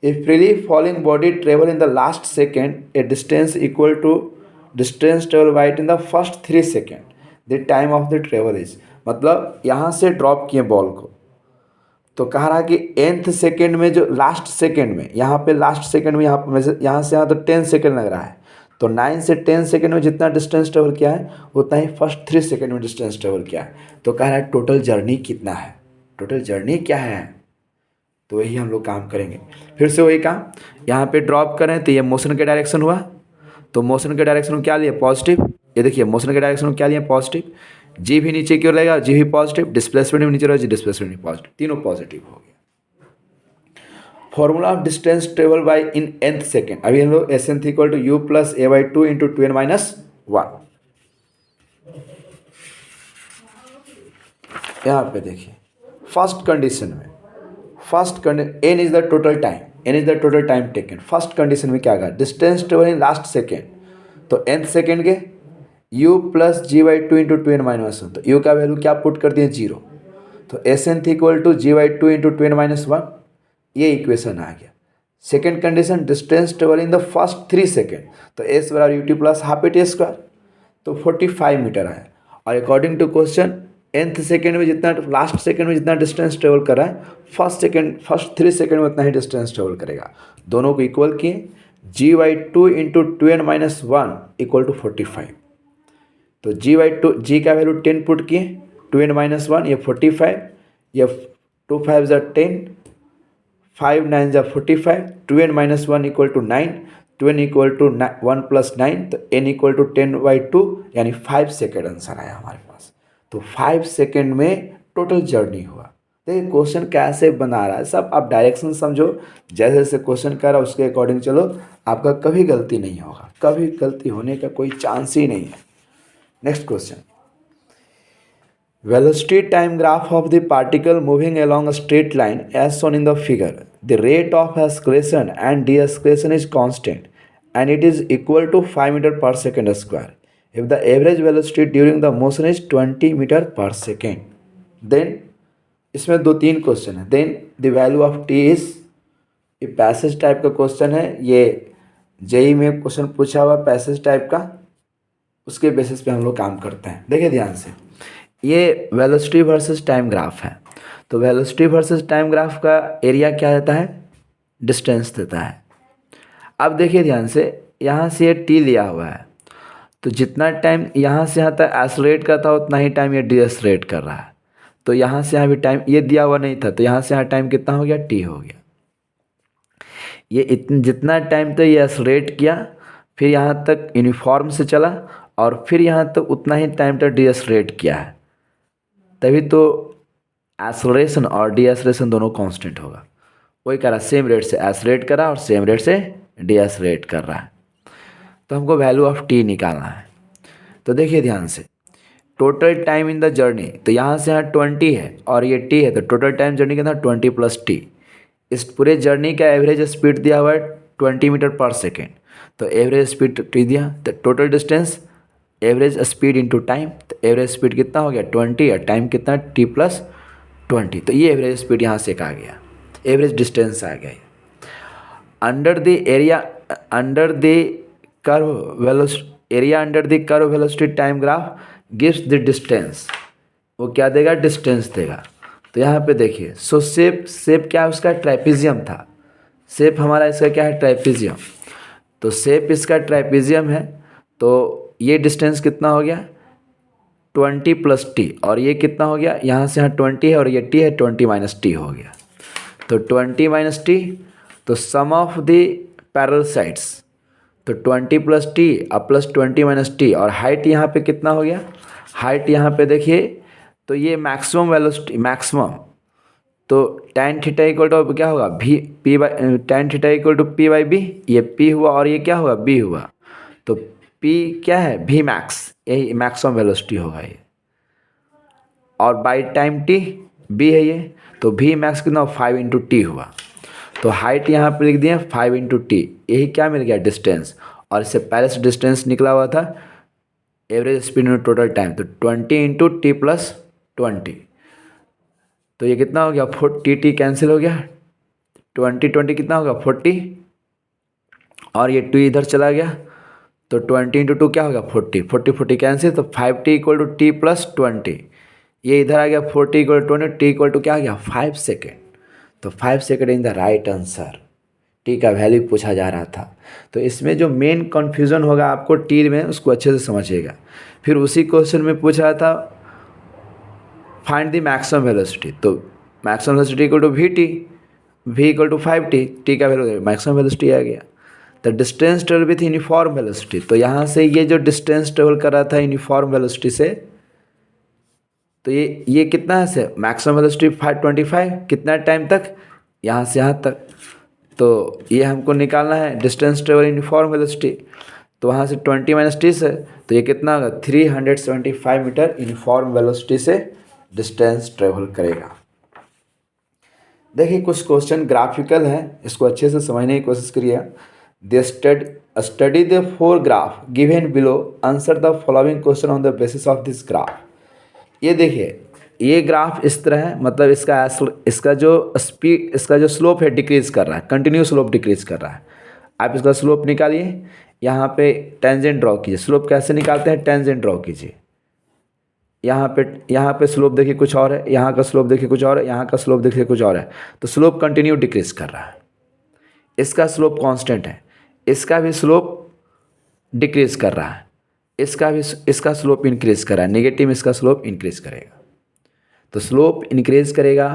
if freely falling body travel in the last second a distance equal to distance travel by it in the first 3 second, the time of the travel is. मतलब यहाँ से ड्रॉप किए ball को, तो कह रहा कि nth second में जो लास्ट सेकेंड में, यहाँ पे लास्ट सेकेंड में, यहाँ से यहाँ तो 10 सेकेंड लग रहा है, तो 9 से 10 सेकेंड में जितना डिस्टेंस ट्रेवल किया है उतना ही फर्स्ट 3 सेकेंड में डिस्टेंस ट्रेवल किया है। तो कह रहा है टोटल जर्नी कितना है, टोटल जर्नी क्या है। तो वही हम लोग काम करेंगे, फिर से वही काम। यहाँ पे ड्रॉप करें तो ये मोशन के डायरेक्शन हुआ, तो मोशन के डायरेक्शन में क्या लिए पॉजिटिव, ये देखिए मोशन के डायरेक्शन में क्या लिए पॉजिटिव, जी भी नीचे की ओर लगेगा, जी भी पॉजिटिव, डिस्प्लेसमेंट भी नीचे रहेगा, जी डिस्प्लेसमेंट भी पॉजिटिव, तीनों पॉजिटिव हो गया। Formula of distance travel by in nth second, अभी हम लोग s n equal to u plus a by 2 into 2n minus 1। यहाँ पे देखिए फर्स्ट कंडीशन में, n is the total time, n is the total time taken. First condition में क्या होगा, distance travel in last second, तो nth second के u plus ji by 2 into 2n minus 1, तो u का वैल्यू क्या put कर दिए 0, तो s n equal to g by 2 into 2n minus 1, ये इक्वेशन आ गया। Second condition, distance travel in the first 3 second, तो एस बराबर u T plus half A T square, तो 45 मीटर आया। और according to question nth second में जितना, लास्ट सेकेंड में जितना डिस्टेंस ट्रेवल कर रहा है, फर्स्ट 3 सेकेंड में उतना ही डिस्टेंस ट्रेवल करेगा। दोनों को इक्वल किए, g by 2 into 2n minus 1 equal to 45, तो जी का वैल्यू 10 पुट किए, 2n माइनस 1 ये 45, ये 2 5 ज़ा 10, 5 9 ज़ा 45, 2n minus 1 equal to 9, 2n equal to 1 plus 9, तो n इक्वल टू 10/2 यानी 5 सेकेंड आंसर आया हमारे पास। तो 5 सेकेंड में टोटल जर्नी हुआ। देखिए क्वेश्चन कैसे बना रहा है, सब आप डायरेक्शन समझो, जैसे जैसे क्वेश्चन कर रहा है उसके अकॉर्डिंग चलो, आपका कभी गलती नहीं होगा, कभी गलती होने का कोई चांस ही नहीं है। Next question, velocity time graph of the particle moving along a straight line as shown in the figure. The rate of acceleration and deceleration is constant and it is equal to 5 meter per second square. If the average velocity during the motion is 20 meter per second, then इसमें 2-3 question है। Then the value of t is, ये passage type का question है, ये JEE में question पूछा हुआ passage type का, उसके बेसिस पे हम लोग काम करते हैं। देखिए ध्यान से, ये वेलोसिटी वर्सेस टाइम ग्राफ है, तो वेलोसिटी वर्सेस टाइम ग्राफ का एरिया क्या देता है, डिस्टेंस देता है। अब देखिए ध्यान से, यहाँ से ये टी लिया हुआ है, तो जितना टाइम यहाँ से यहाँ तक एक्सेलरेट करता है उतना ही टाइम ये डिएक्सेलरेट कर रहा है। तो यहाँ से यहाँ भी टाइम ये दिया हुआ नहीं था, तो यहाँ से यहाँ टाइम कितना हो गया, टी हो गया। ये जितना टाइम तो ये एक्सेलरेट किया, फिर यहाँ तक यूनिफॉर्म से चला, और फिर यहाँ तक उतना ही टाइम तक डिएक्सेलरेट किया है, तभी तो एक्सेलरेशन और डीएक्सेलरेशन दोनों कांस्टेंट होगा। वही कह रहा है, सेम रेट से एक्सेलरेट कर रहा है और सेम रेट से डीएक्सेलरेट कर रहा है, तो हमको वैल्यू ऑफ टी निकालना है। तो देखिए ध्यान से, total time in the journey, तो यहाँ से यहाँ 20 है और ये टी है, तो टोटल टाइम जर्नी कितना 20 प्लस टी। इस पूरे जर्नी का एवरेज स्पीड दिया हुआ है 20 मीटर पर सेकेंड, तो एवरेज स्पीड टी दिया, तो total distance average speed into time, तो एवरेज स्पीड कितना हो गया 20 और टाइम कितना टी प्लस 20, तो ये एवरेज स्पीड यहाँ से आ गया, एवरेज डिस्टेंस आ गया। Under the area under the curve velocity, area under the curve velocity time graph gives the distance, वो क्या देगा, डिस्टेंस देगा। तो यहाँ पे देखिए, सो शेप क्या है उसका, ट्राइपेजियम था। शेप हमारा इसका क्या है, ट्राइपेजियम। तो शेप इसका ट्राइपेजियम है, तो ये डिस्टेंस कितना हो गया 20 प्लस टी, और ये कितना हो गया, यहाँ से यहाँ 20 है और ये टी है, 20 माइनस टी हो गया। तो 20 माइनस टी, तो सम ऑफ द पैरेलल साइड्स, तो 20 प्लस टी अब प्लस 20 माइनस टी, और हाइट यहाँ पे कितना हो गया, हाइट यहाँ पे देखिए, तो ये मैक्सिमम वेलोसिटी, मैक्सिमम, तो tan थीटा इक्वल टू क्या होगा भी p by tan theta equal to p by b, ये p हुआ और ये क्या हुआ b हुआ, तो p क्या है v मैक्स, यही मैक्सिमम वेलोसिटी होगा ये, और बाई टाइम t b है ये, तो v मैक्स कितना 5 इंटू टी हुआ। तो हाइट यहाँ पे लिख दिए 5 इंटू टी, यही क्या मिल गया डिस्टेंस, और इससे पहले से डिस्टेंस निकला हुआ था एवरेज स्पीड में टोटल टाइम, तो 20 इंटू टी प्लस 20, तो ये कितना हो गया 40, टी कैंसिल हो गया, 20 कितना होगा 40, और ये 2 इधर चला गया, तो 20 इंटू टू क्या होगा 40, 40 कैंसिल, तो 5t equal to T plus 20, ये इधर आ गया 40 equal to 20, t equal to क्या आ गया 5 सेकेंड, तो 5 second in the right answer, t का वैल्यू पूछा जा रहा था। तो इसमें जो मेन कन्फ्यूज़न होगा आपको टी में, उसको अच्छे से समझिएगा। फिर उसी क्वेश्चन में पूछा रहा था फाइंड द मैक्सिमम वेलोसिटी, तो maximum velocity equal to v equal to 5t, t का वैल्यू मैक्सिमम वेलोसिटी आ गया। The distance travel with uniform velocity, तो यहाँ से ये जो डिस्टेंस ट्रेवल कर रहा था यूनिफॉर्म वेलोसिटी से, तो ये कितना है से मैक्सिमम वेलोसिटी 525, कितना टाइम तक, यहाँ से यहाँ तक, तो ये हमको निकालना है डिस्टेंस ट्रेवल यूनिफॉर्म वेलोसिटी, तो वहाँ से 20 माइनस टी से, तो ये कितना होगा 375 मीटर यूनिफॉर्म वेलोसिटी से डिस्टेंस ट्रेवल करेगा। देखिए कुछ क्वेश्चन ग्राफिकल है, इसको अच्छे से समझने की कोशिश करिए। They study the 4 graph given below, answer the following question on the basis of this graph. ये देखिए ये ग्राफ इस तरह है, मतलब इसका जो स्लोप है डिक्रीज कर रहा है, कंटिन्यू स्लोप डिक्रीज कर रहा है। आप इसका स्लोप निकालिए, यहाँ पे टेंजेंट ड्रॉ कीजिए। स्लोप कैसे निकालते हैं, टेंजेंट ड्रॉ कीजिए। यहाँ पे स्लोप देखिए कुछ और है, यहाँ का स्लोप देखिए कुछ और है, यहाँ का स्लोप देखिए कुछ और है, तो स्लोप कंटिन्यू डिक्रीज कर रहा है। इसका स्लोप कांस्टेंट है, इसका भी स्लोप डिक्रीज कर रहा है, इसका स्लोप इंक्रीज कर रहा है, नेगेटिव इसका स्लोप इंक्रीज करेगा। तो स्लोप इंक्रीज करेगा,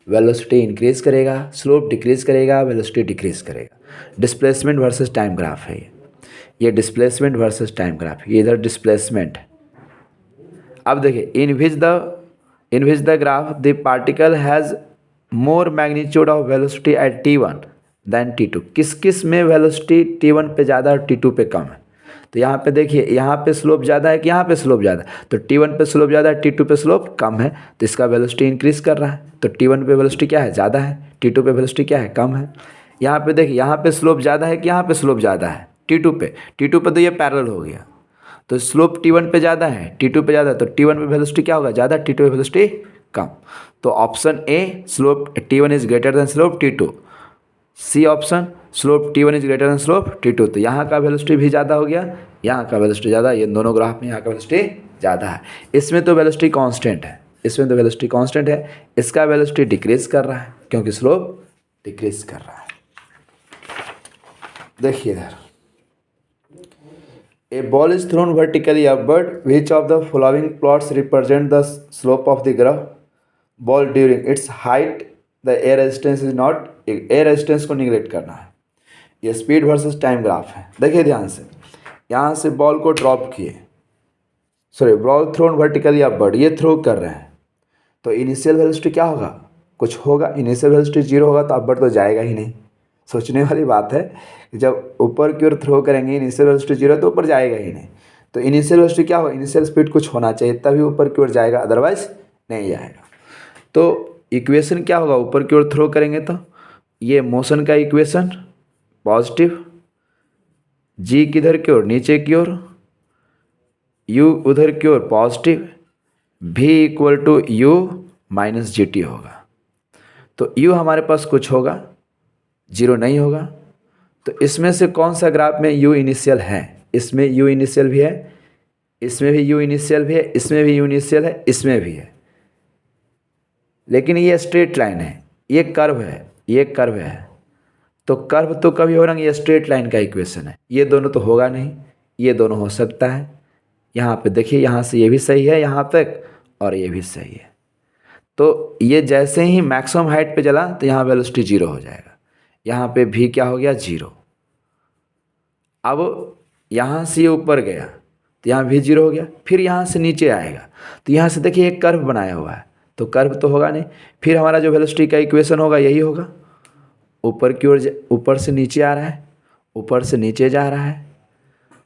वेलोसिटी इंक्रीज करेगा, स्लोप डिक्रीज करेगा, वेलोसिटी डिक्रीज करेगा। डिस्प्लेसमेंट वर्सेस टाइम ग्राफ है ये डिस्प्लेसमेंट वर्सेस टाइम ग्राफ, ये इधर डिस्प्लेसमेंट। अब देखिए in which the graph the particle has more magnitude of velocity at t1 than t2, किस किस में वेलोसिटी t1 पे ज़्यादा और t2 पे कम है। तो यहाँ पे देखिए यहाँ पे स्लोप ज़्यादा है कि यहाँ पे स्लोप ज़्यादा है, तो t1 पे स्लोप ज़्यादा है, t2 पे स्लोप कम है, तो इसका वेलोसिटी इंक्रीज कर रहा है। तो t1 पे वेलोसिटी क्या है ज़्यादा है, t2 पे वेलोसिटी क्या है कम है। यहाँ पे देखिए यहाँ पे स्लोप ज़्यादा है कि यहाँ पे स्लोप ज़्यादा है, t2 पे तो ये पैरेलल हो गया, तो स्लोप t1 पे ज़्यादा है, t2 पे ज़्यादा, तो t1 पे वेलोसिटी क्या होगा ज़्यादा, t2 पे वेलोसिटी कम। तो option a slope t1 is greater than slope t2, c option slope t1 is greater than slope t2। तो यहाँ का वेलोसिटी भी ज़्यादा हो गया, यहाँ का वेलोसिटी ज़्यादा, ये दोनों ग्राफ में यहाँ का वेलोसिटी ज़्यादा है। इसमें तो वेलोसिटी कांस्टेंट है, इसका वेलोसिटी डिक्रीज कर रहा है क्योंकि स्लोप डिक्रीज कर रहा है। देखिए इधर A ball is thrown vertically upward. Which of the following plots represent the slope of the ball during its height? The air resistance is not, air resistance को निगलेक्ट करना है। ये स्पीड वर्सेस टाइम ग्राफ है। देखिए ध्यान से, यहाँ से बॉल को ड्रॉप किए, बॉल थ्रोन वर्टिकली अपवर्ड, ये थ्रो कर रहे हैं, तो इनिशियल वेलोसिटी क्या होगा, कुछ होगा। इनिशियल वेलोसिटी 0 होगा तो अपवर्ड तो जाएगा ही नहीं। सोचने वाली बात है, जब ऊपर की ओर थ्रो करेंगे इनिशियल वेलोसिटी 0 तो ऊपर जाएगा ही नहीं। तो इनिशियल वेलोसिटी क्या होगा, इनिशियल स्पीड कुछ होना चाहिए तभी ऊपर की ओर जाएगा, अदरवाइज नहीं जाएगा। तो इक्वेशन क्या होगा, ऊपर की ओर थ्रो करेंगे तो ये मोशन का इक्वेशन पॉजिटिव, जी किधर की ओर नीचे की ओर, यू उधर की ओर positive, v equal to u minus g t होगा। तो यू हमारे पास कुछ होगा, 0 नहीं होगा। तो इसमें से कौन सा ग्राफ में यू इनिशियल है, इसमें यू इनिशियल भी है, इसमें भी यू इनिशियल भी है, इसमें भी यू इनिशियल है, इसमें भी है, लेकिन ये स्ट्रेट लाइन है, ये कर्व है, तो कर्व तो कभी हो रहा है, ये स्ट्रेट लाइन का इक्वेशन है, ये दोनों तो होगा नहीं, ये दोनों हो सकता है। यहाँ पे देखिए, यहाँ से ये भी सही है यहाँ तक और ये भी सही है। तो ये जैसे ही मैक्सिमम हाइट पे चला तो यहाँ वेलोसिटी 0 हो जाएगा। यहाँ पे भी क्या हो गया 0। अब यहाँ से ये ऊपर गया तो यहाँ भी 0 हो गया। फिर यहाँ से नीचे आएगा तो यहाँ से देखिए एक कर्व बनाया हुआ है, तो कर्व तो होगा नहीं। फिर हमारा जो वेलोसिटी का इक्वेशन होगा यही होगा, ऊपर की ओर ऊपर से नीचे आ रहा है, ऊपर से नीचे जा रहा है,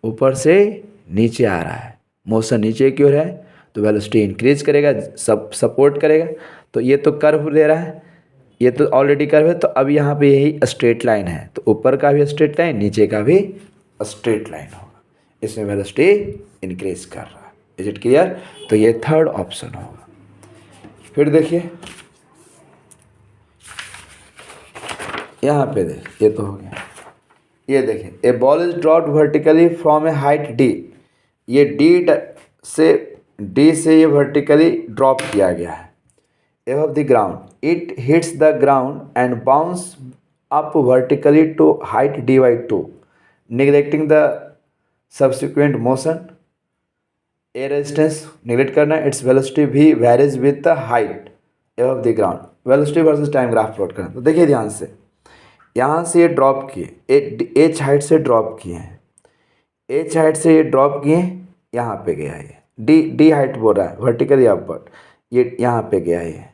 ऊपर से नीचे आ रहा है, मोशन नीचे की ओर है तो वेलोसिटी इंक्रीज करेगा, सब सपोर्ट करेगा। तो ये तो कर्व ले रहा है, ये तो ऑलरेडी कर्व है। तो अब यहाँ पे यही स्ट्रेट लाइन है, तो ऊपर का भी स्ट्रेट लाइन, नीचे का भी स्ट्रेट लाइन होगा, इसमें वेलोसिटी इंक्रीज कर रहा है। Is it clear? तो ये थर्ड ऑप्शन होगा। फिर देखिए यहाँ पे देखिए, ये तो हो गया। ये देखिए, a ball is dropped vertically from a height d. ये डी से ये वर्टिकली ड्रॉप किया गया है above the ground. It hits the ground and bounce up vertically to height d by 2, neglecting the subsequent motion. A resistance neglect करना है, its velocity v varies with the height above the ground. Velocity versus time graph plot करना। तो देखिए ध्यान से, यहाँ से ये ड्रॉप किए, एच हाइट से ड्रॉप किए हैं, एच हाइट से ये ड्रॉप किए, यहाँ पे गया ये डी हाइट बोल रहा है वर्टिकली अपवर्ड, ये यहाँ पे गया ये।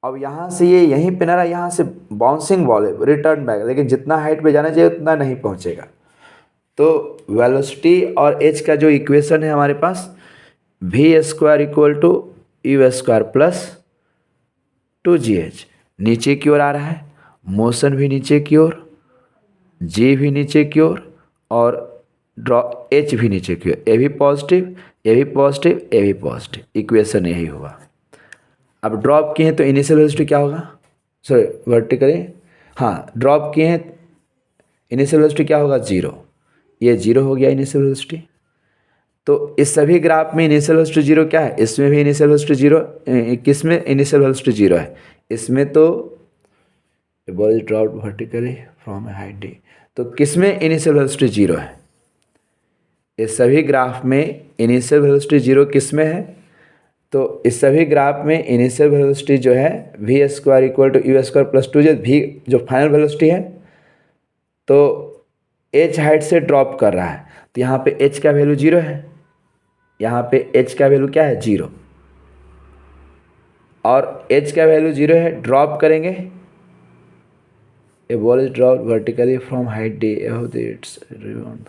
अब यहाँ से ये यहीं पे ना रहा, यहाँ से बाउंसिंग बॉल है, रिटर्न बैक, लेकिन जितना हाइट पे जाना चाहिए उतना नहीं पहुँचेगा। तो वेलोसिटी और एच का जो इक्वेशन है हमारे पास, v square equal to you square plus 2gh। नीचे की ओर आ रहा है, मोशन भी नीचे की ओर, जी भी नीचे की ओर और एच भी नीचे की ओर, ए भी पॉजिटिव, ए भी पॉजिटिव, ए भी पॉजिटिव, इक्वेशन यही हुआ। अब ड्रॉप किए हैं तो इनिशियल वेलोसिटी क्या होगा, सॉरी वर्टिकली, हाँ ड्रॉप किए हैं, इनिशियल वेलोसिटी क्या होगा 0, ये 0 हो गया इनिशियल वेलोसिटी। तो इस सभी ग्राफ में इनिशियल वेलोसिटी 0 क्या है, इसमें भी इनिशियल वेलोसिटी 0, किस में इनिशियल वेलोसिटी 0 है, इसमें तो ball is dropped vertically from a height D, तो किस में इनिशियल वेलोसिटी 0 है, इस सभी ग्राफ में इनिशियल वेलोसिटी 0 किस में है, तो इस सभी ग्राफ में इनिशियल वेलोसिटी जो है we square equal to you square plus 2 भी जो फाइनल वेलोसिटी है, तो एच हाइट से ड्रॉप कर रहा है, तो यहाँ पे एच का वैल्यू 0 है, यहाँ पे एच का वैल्यू क्या है 0, और एच का वैल्यू 0 है, ड्रॉप करेंगे, a ball is drop vertically from height d above the its rebound.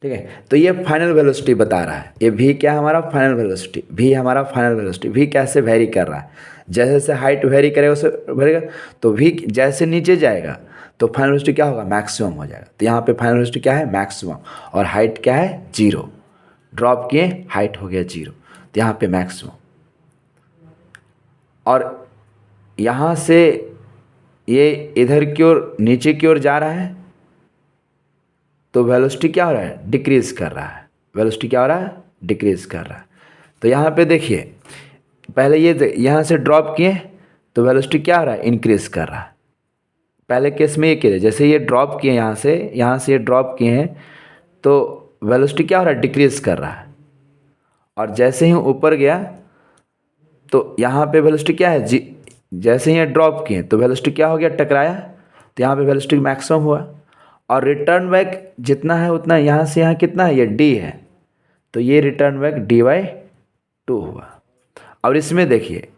ठीक है, तो ये फाइनल वेलोसिटी बता रहा है, ये भी क्या हमारा फाइनल वेलोसिटी, भी हमारा फाइनल वेलोसिटी, भी कैसे वेरी कर रहा है, जैसे जैसे हाइट वेरी करेगा उससे वेरी कर, तो भी जैसे नीचे जाएगा तो फाइनल वेलोसिटी क्या होगा, मैक्सिमम हो जाएगा। तो यहाँ पे फाइनल वेलोसिटी क्या है, मैक्सिमम, और हाइट क्या है 0, ड्रॉप किए हाइट हो गया 0, तो यहाँ पे मैक्सिमम। और यहाँ से ये इधर की ओर नीचे की ओर जा रहा है, तो वेलोसिटी क्या हो रहा है, डिक्रीज कर रहा है, वेलोसिटी क्या हो रहा है, डिक्रीज कर रहा है। तो यहाँ पे देखिए, पहले ये यहाँ से ड्रॉप किए तो वेलोसिटी क्या हो रहा है, इंक्रीज कर रहा है। पहले केस में ये किए, जैसे ये ड्रॉप किए यहाँ से ये ड्रॉप किए हैं तो वेलोसिटी क्या हो रहा है, डिक्रीज कर रहा है। और जैसे ही ऊपर गया तो यहाँ पे वेलोसिटी क्या है, जैसे ही ये ड्रॉप किए तो वेलोसिटी क्या हो गया, टकराया, तो यहाँ पे वेलोसिटी मैक्सिमम हुआ। और रिटर्न बैक जितना है उतना, यहाँ से यहाँ कितना है, ये डी है, तो ये रिटर्न बैक dy/2 हुआ। और इसमें देखिए,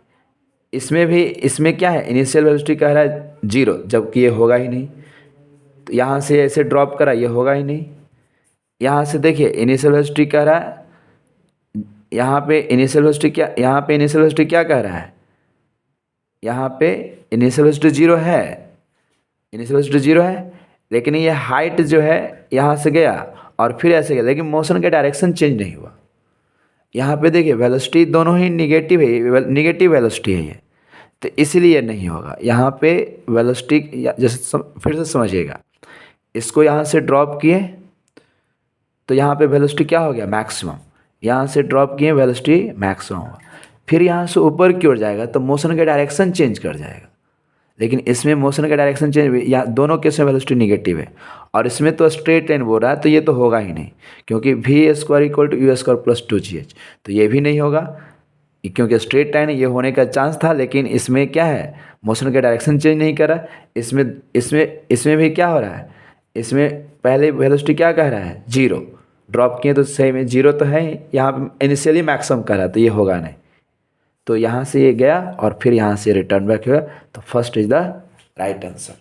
इसमें क्या है, इनिशियल वेलोसिटी कह रहा है 0, जबकि ये होगा ही नहीं। तो यहाँ से ऐसे ड्रॉप करा, ये होगा ही नहीं। यहाँ से देखिए इनिशियल वेलोसिटी कह रहा है, यहाँ पे इनिशियल वेलोसिटी क्या, यहाँ पे इनिशियल वेलोसिटी क्या कह रहा है, यहाँ पे इनिशियल वेलोसिटी 0 है, इनिशियल वेलोसिटी 0 है, लेकिन ये हाइट जो है यहाँ से गया और फिर ऐसे गया, लेकिन मोशन का डायरेक्शन चेंज नहीं हुआ। यहाँ पे देखिए वेलोसिटी दोनों ही निगेटिव है, निगेटिव वेलोसिटी है ये, तो इसलिए नहीं होगा। यहाँ पे वेलोसिटी जैसे फिर से समझिएगा, इसको यहाँ से ड्रॉप किए तो यहाँ पे वेलोसिटी क्या हो गया, मैक्सिमम, यहाँ से ड्रॉप किए वेलोसिटी मैक्सिमम हुआ। फिर यहाँ से ऊपर की ओर जाएगा तो मोशन का डायरेक्शन चेंज कर जाएगा, लेकिन इसमें मोशन का डायरेक्शन चेंज, या दोनों केस में वेलोसिटी निगेटिव है, और इसमें तो स्ट्रेट लाइन बोल रहा है, तो ये तो होगा ही नहीं, क्योंकि v square equal to you square plus 2gh, तो ये भी नहीं होगा, क्योंकि स्ट्रेट लाइन ये होने का चांस था, लेकिन इसमें क्या है, मोशन का डायरेक्शन चेंज नहीं करा। इसमें इसमें इसमें भी क्या हो रहा है, इसमें पहले वेलोसिटी क्या कह रहा है, जीरो, ड्रॉप किए तो सही में जीरो तो है ही, यहाँ पे इनिशियली मैक्सिमम कर रहा है, तो ये होगा नहीं, तो यहाँ से ये गया और फिर यहाँ से रिटर्न बैक हुआ, तो first is the right answer.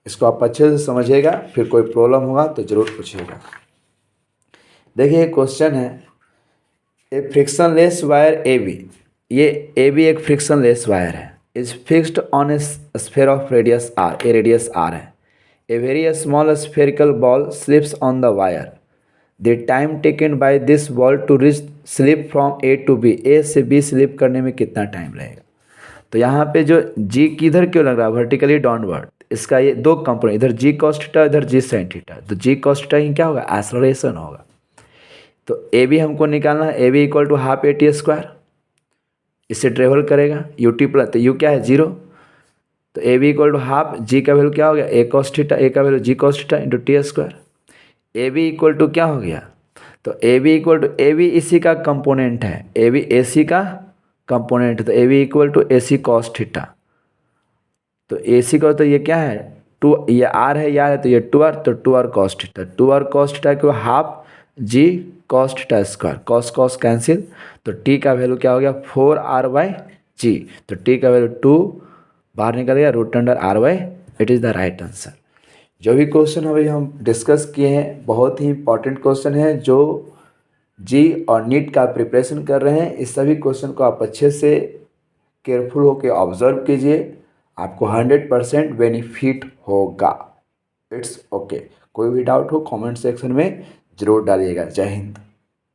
इसको आप अच्छे से समझिएगा, फिर कोई प्रॉब्लम होगा तो ज़रूर पूछिएगा। देखिए क्वेश्चन है, a frictionless wire A B, ये ए बी एक फ्रिक्शनलेस वायर है, is fixed on a sphere of radius R, a radius R है, a very small spherical ball slips on the wire, the time taken by this ball to reach slip from A to B, A से B slip करने में कितना time लगेगा। तो यहाँ पे जो जी किधर क्यों लग रहा है, वर्टिकली डाउनवर्ड, इसका ये दो कंपोनेंट, इधर जी कॉस थीटा, इधर जी साइन थीटा, तो जी कॉस थीटा ही क्या होगा, एक्सेलरेशन होगा। तो ए बी हमको निकालना है, A B equal to half A T square, इससे ट्रेवल करेगा, यू टी प्लस, तो यू क्या है, जीरो, तो A B equal to half, G का वैल्यू क्या हो गया, ए कॉस थीटा, ए का value g cos theta into t square, a B equal to क्या हो गया, तो A B equal to, a b इसी का कंपोनेंट है, ए बी ए सी का कंपोनेंट, तो A B equal to A C cos theta, तो ए सी का तो ये क्या है, टू, ये आर है, यार है, तो ये टू आर, तो two R cos theta, two R cos theta को half g cos theta square, cos cos cancel, तो टी का वैल्यू क्या हो गया, 4r/g, तो टी का वैल्यू 2 बाहर निकल गया, root under r/, it is the right answer. जो भी क्वेश्चन अभी हम डिस्कस किए हैं बहुत ही इंपॉर्टेंट क्वेश्चन है, जो जी और नीट का प्रिपरेशन कर रहे हैं, इस सभी क्वेश्चन को आप अच्छे से केयरफुल होकर ऑब्जर्व कीजिए, आपको 100% बेनिफिट होगा। It's okay. कोई भी डाउट हो कमेंट सेक्शन में ज़रूर डालिएगा। जय हिंद।